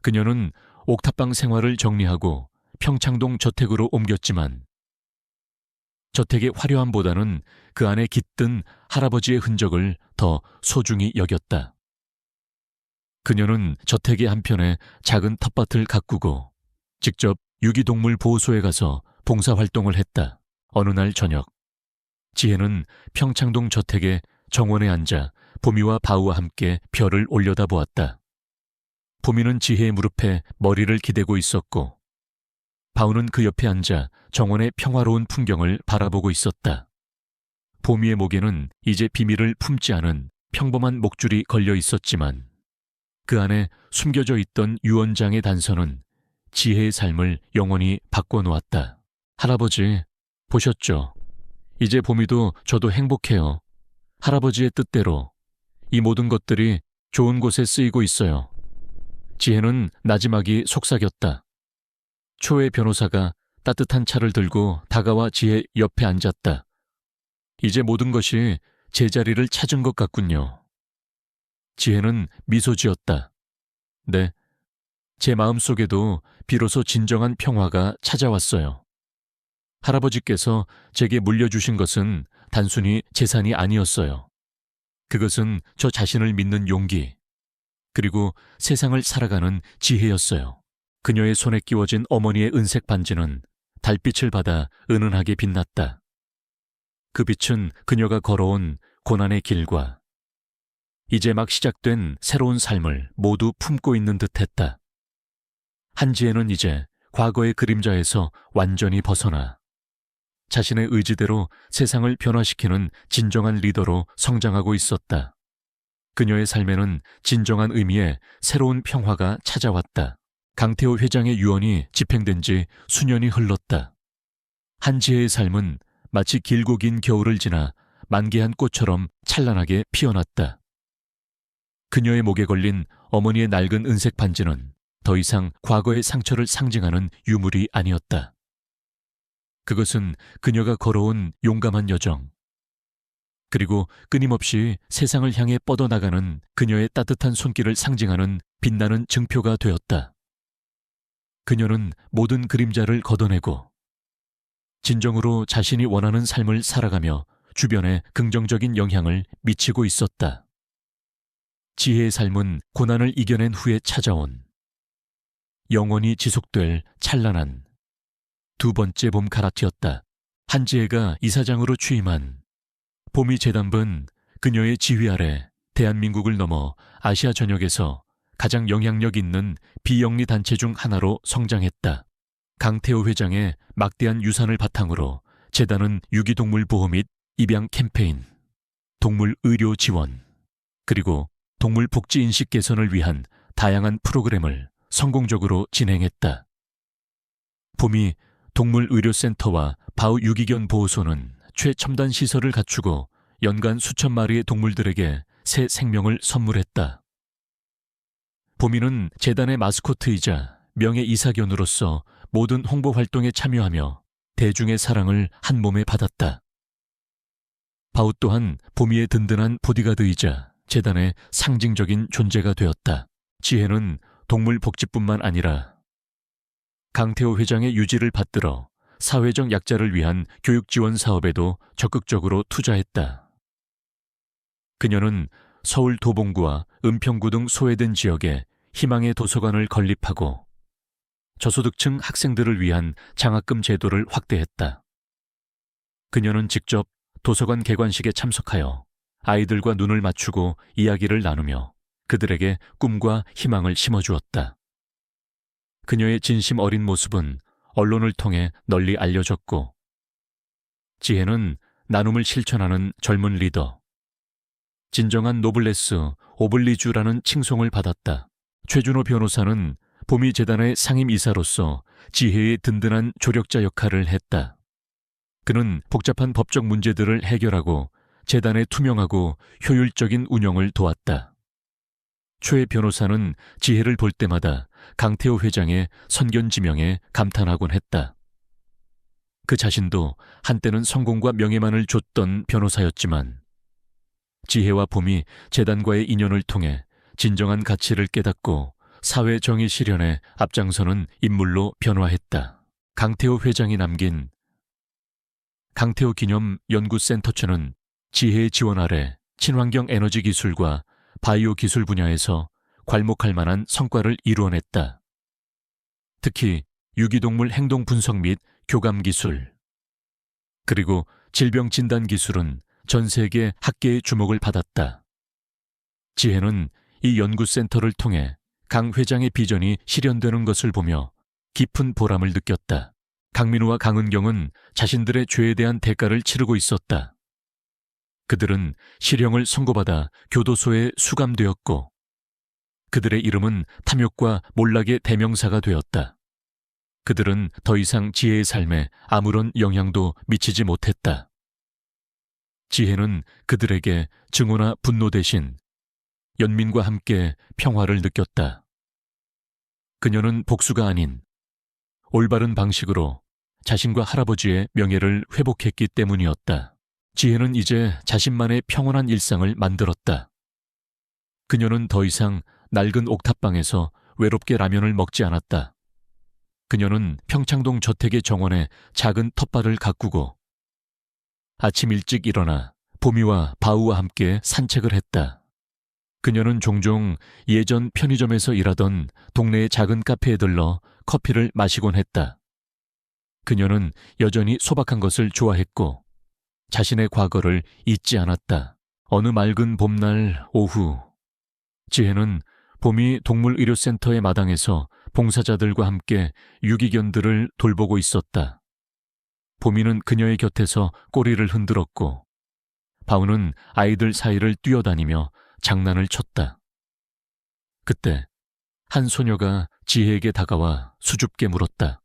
그녀는 옥탑방 생활을 정리하고 평창동 저택으로 옮겼지만 저택의 화려함보다는 그 안에 깃든 할아버지의 흔적을 더 소중히 여겼다. 그녀는 저택의 한편에 작은 텃밭을 가꾸고 직접 유기동물 보호소에 가서 봉사활동을 했다. 어느 날 저녁, 지혜는 평창동 저택의 정원에 앉아 보미와 바우와 함께 별을 올려다보았다. 보미는 지혜의 무릎에 머리를 기대고 있었고 바우는 그 옆에 앉아 정원의 평화로운 풍경을 바라보고 있었다. 보미의 목에는 이제 비밀을 품지 않은 평범한 목줄이 걸려 있었지만 그 안에 숨겨져 있던 유언장의 단서는 지혜의 삶을 영원히 바꿔놓았다. 할아버지, 보셨죠? 이제 보미도 저도 행복해요. 할아버지의 뜻대로 이 모든 것들이 좋은 곳에 쓰이고 있어요. 지혜는 나지막이 속삭였다. 초의 변호사가 따뜻한 차를 들고 다가와 지혜 옆에 앉았다. 이제 모든 것이 제자리를 찾은 것 같군요. 지혜는 미소 지었다. 네, 제 마음속에도 비로소 진정한 평화가 찾아왔어요. 할아버지께서 제게 물려주신 것은 단순히 재산이 아니었어요. 그것은 저 자신을 믿는 용기, 그리고 세상을 살아가는 지혜였어요. 그녀의 손에 끼워진 어머니의 은색 반지는 달빛을 받아 은은하게 빛났다. 그 빛은 그녀가 걸어온 고난의 길과 이제 막 시작된 새로운 삶을 모두 품고 있는 듯했다. 한지혜는 이제 과거의 그림자에서 완전히 벗어나 자신의 의지대로 세상을 변화시키는 진정한 리더로 성장하고 있었다. 그녀의 삶에는 진정한 의미의 새로운 평화가 찾아왔다. 강태호 회장의 유언이 집행된 지 수년이 흘렀다. 한지혜의 삶은 마치 길고 긴 겨울을 지나 만개한 꽃처럼 찬란하게 피어났다. 그녀의 목에 걸린 어머니의 낡은 은색 반지는 더 이상 과거의 상처를 상징하는 유물이 아니었다. 그것은 그녀가 걸어온 용감한 여정, 그리고 끊임없이 세상을 향해 뻗어나가는 그녀의 따뜻한 손길을 상징하는 빛나는 증표가 되었다. 그녀는 모든 그림자를 걷어내고 진정으로 자신이 원하는 삶을 살아가며 주변에 긍정적인 영향을 미치고 있었다. 지혜의 삶은 고난을 이겨낸 후에 찾아온 영원히 지속될 찬란한 두 번째 봄 가라티였다. 한지혜가 이사장으로 취임한 보미 재단은 그녀의 지휘 아래 대한민국을 넘어 아시아 전역에서 가장 영향력 있는 비영리 단체 중 하나로 성장했다. 강태호 회장의 막대한 유산을 바탕으로 재단은 유기동물 보호 및 입양 캠페인, 동물 의료 지원, 그리고 동물 복지 인식 개선을 위한 다양한 프로그램을 성공적으로 진행했다. 보미 동물의료센터와 바우 유기견 보호소는 최첨단 시설을 갖추고 연간 수천 마리의 동물들에게 새 생명을 선물했다. 보미는 재단의 마스코트이자 명예이사견으로서 모든 홍보 활동에 참여하며 대중의 사랑을 한 몸에 받았다. 바우 또한 보미의 든든한 보디가드이자 재단의 상징적인 존재가 되었다. 지혜는 동물 복지뿐만 아니라 강태호 회장의 유지를 받들어 사회적 약자를 위한 교육 지원 사업에도 적극적으로 투자했다. 그녀는 서울 도봉구와 은평구 등 소외된 지역에 희망의 도서관을 건립하고 저소득층 학생들을 위한 장학금 제도를 확대했다. 그녀는 직접 도서관 개관식에 참석하여 아이들과 눈을 맞추고 이야기를 나누며 그들에게 꿈과 희망을 심어주었다. 그녀의 진심 어린 모습은 언론을 통해 널리 알려졌고 지혜는 나눔을 실천하는 젊은 리더, 진정한 노블레스 오블리주라는 칭송을 받았다. 최준호 변호사는 보미재단의 상임이사로서 지혜의 든든한 조력자 역할을 했다. 그는 복잡한 법적 문제들을 해결하고 재단의 투명하고 효율적인 운영을 도왔다. 최 변호사는 지혜를 볼 때마다 강태호 회장의 선견지명에 감탄하곤 했다. 그 자신도 한때는 성공과 명예만을 줬던 변호사였지만 지혜와 봄이 재단과의 인연을 통해 진정한 가치를 깨닫고 사회 정의 실현에 앞장서는 인물로 변화했다. 강태호 회장이 남긴 강태호 기념 연구센터처는 지혜의 지원 아래 친환경 에너지 기술과 바이오 기술 분야에서 괄목할 만한 성과를 이루어냈다. 특히 유기동물 행동 분석 및 교감 기술, 그리고 질병 진단 기술은 전 세계 학계의 주목을 받았다. 지혜는 이 연구센터를 통해 강 회장의 비전이 실현되는 것을 보며 깊은 보람을 느꼈다. 강민우와 강은경은 자신들의 죄에 대한 대가를 치르고 있었다. 그들은 실형을 선고받아 교도소에 수감되었고 그들의 이름은 탐욕과 몰락의 대명사가 되었다. 그들은 더 이상 지혜의 삶에 아무런 영향도 미치지 못했다. 지혜는 그들에게 증오나 분노 대신 연민과 함께 평화를 느꼈다. 그녀는 복수가 아닌 올바른 방식으로 자신과 할아버지의 명예를 회복했기 때문이었다. 지혜는 이제 자신만의 평온한 일상을 만들었다. 그녀는 더 이상 낡은 옥탑방에서 외롭게 라면을 먹지 않았다. 그녀는 평창동 저택의 정원에 작은 텃밭을 가꾸고 아침 일찍 일어나 보미와 바우와 함께 산책을 했다. 그녀는 종종 예전 편의점에서 일하던 동네의 작은 카페에 들러 커피를 마시곤 했다. 그녀는 여전히 소박한 것을 좋아했고 자신의 과거를 잊지 않았다. 어느 맑은 봄날 오후, 지혜는 보미 동물의료센터의 마당에서 봉사자들과 함께 유기견들을 돌보고 있었다. 보미는 그녀의 곁에서 꼬리를 흔들었고 바우는 아이들 사이를 뛰어다니며 장난을 쳤다. 그때 한 소녀가 지혜에게 다가와 수줍게 물었다.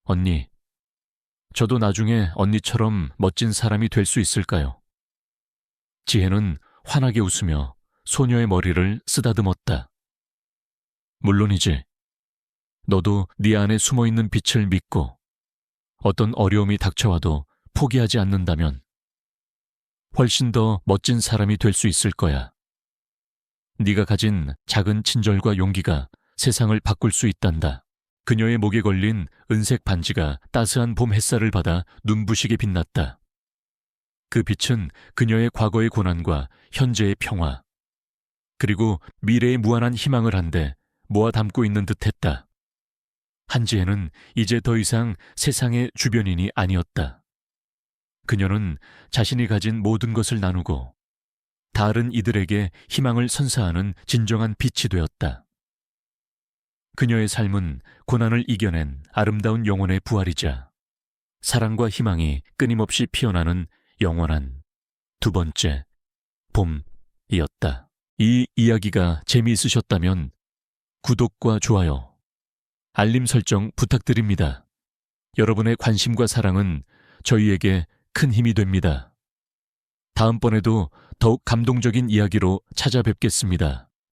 언니, 저도 나중에 언니처럼 멋진 사람이 될 수 있을까요? 지혜는 환하게 웃으며 소녀의 머리를 쓰다듬었다. 물론이지. 너도 네 안에 숨어있는 빛을 믿고 어떤 어려움이 닥쳐와도 포기하지 않는다면 훨씬 더 멋진 사람이 될 수 있을 거야. 네가 가진 작은 친절과 용기가 세상을 바꿀 수 있단다. 그녀의 목에 걸린 은색 반지가 따스한 봄 햇살을 받아 눈부시게 빛났다. 그 빛은 그녀의 과거의 고난과 현재의 평화, 그리고 미래의 무한한 희망을 한데 모아 담고 있는 듯했다. 한지혜는 이제 더 이상 세상의 주변인이 아니었다. 그녀는 자신이 가진 모든 것을 나누고 다른 이들에게 희망을 선사하는 진정한 빛이 되었다. 그녀의 삶은 고난을 이겨낸 아름다운 영혼의 부활이자 사랑과 희망이 끊임없이 피어나는 영원한 두 번째 봄이었다. 이 이야기가 재미있으셨다면 구독과 좋아요, 알림 설정 부탁드립니다. 여러분의 관심과 사랑은 저희에게 큰 힘이 됩니다. 다음번에도 더욱 감동적인 이야기로 찾아뵙겠습니다.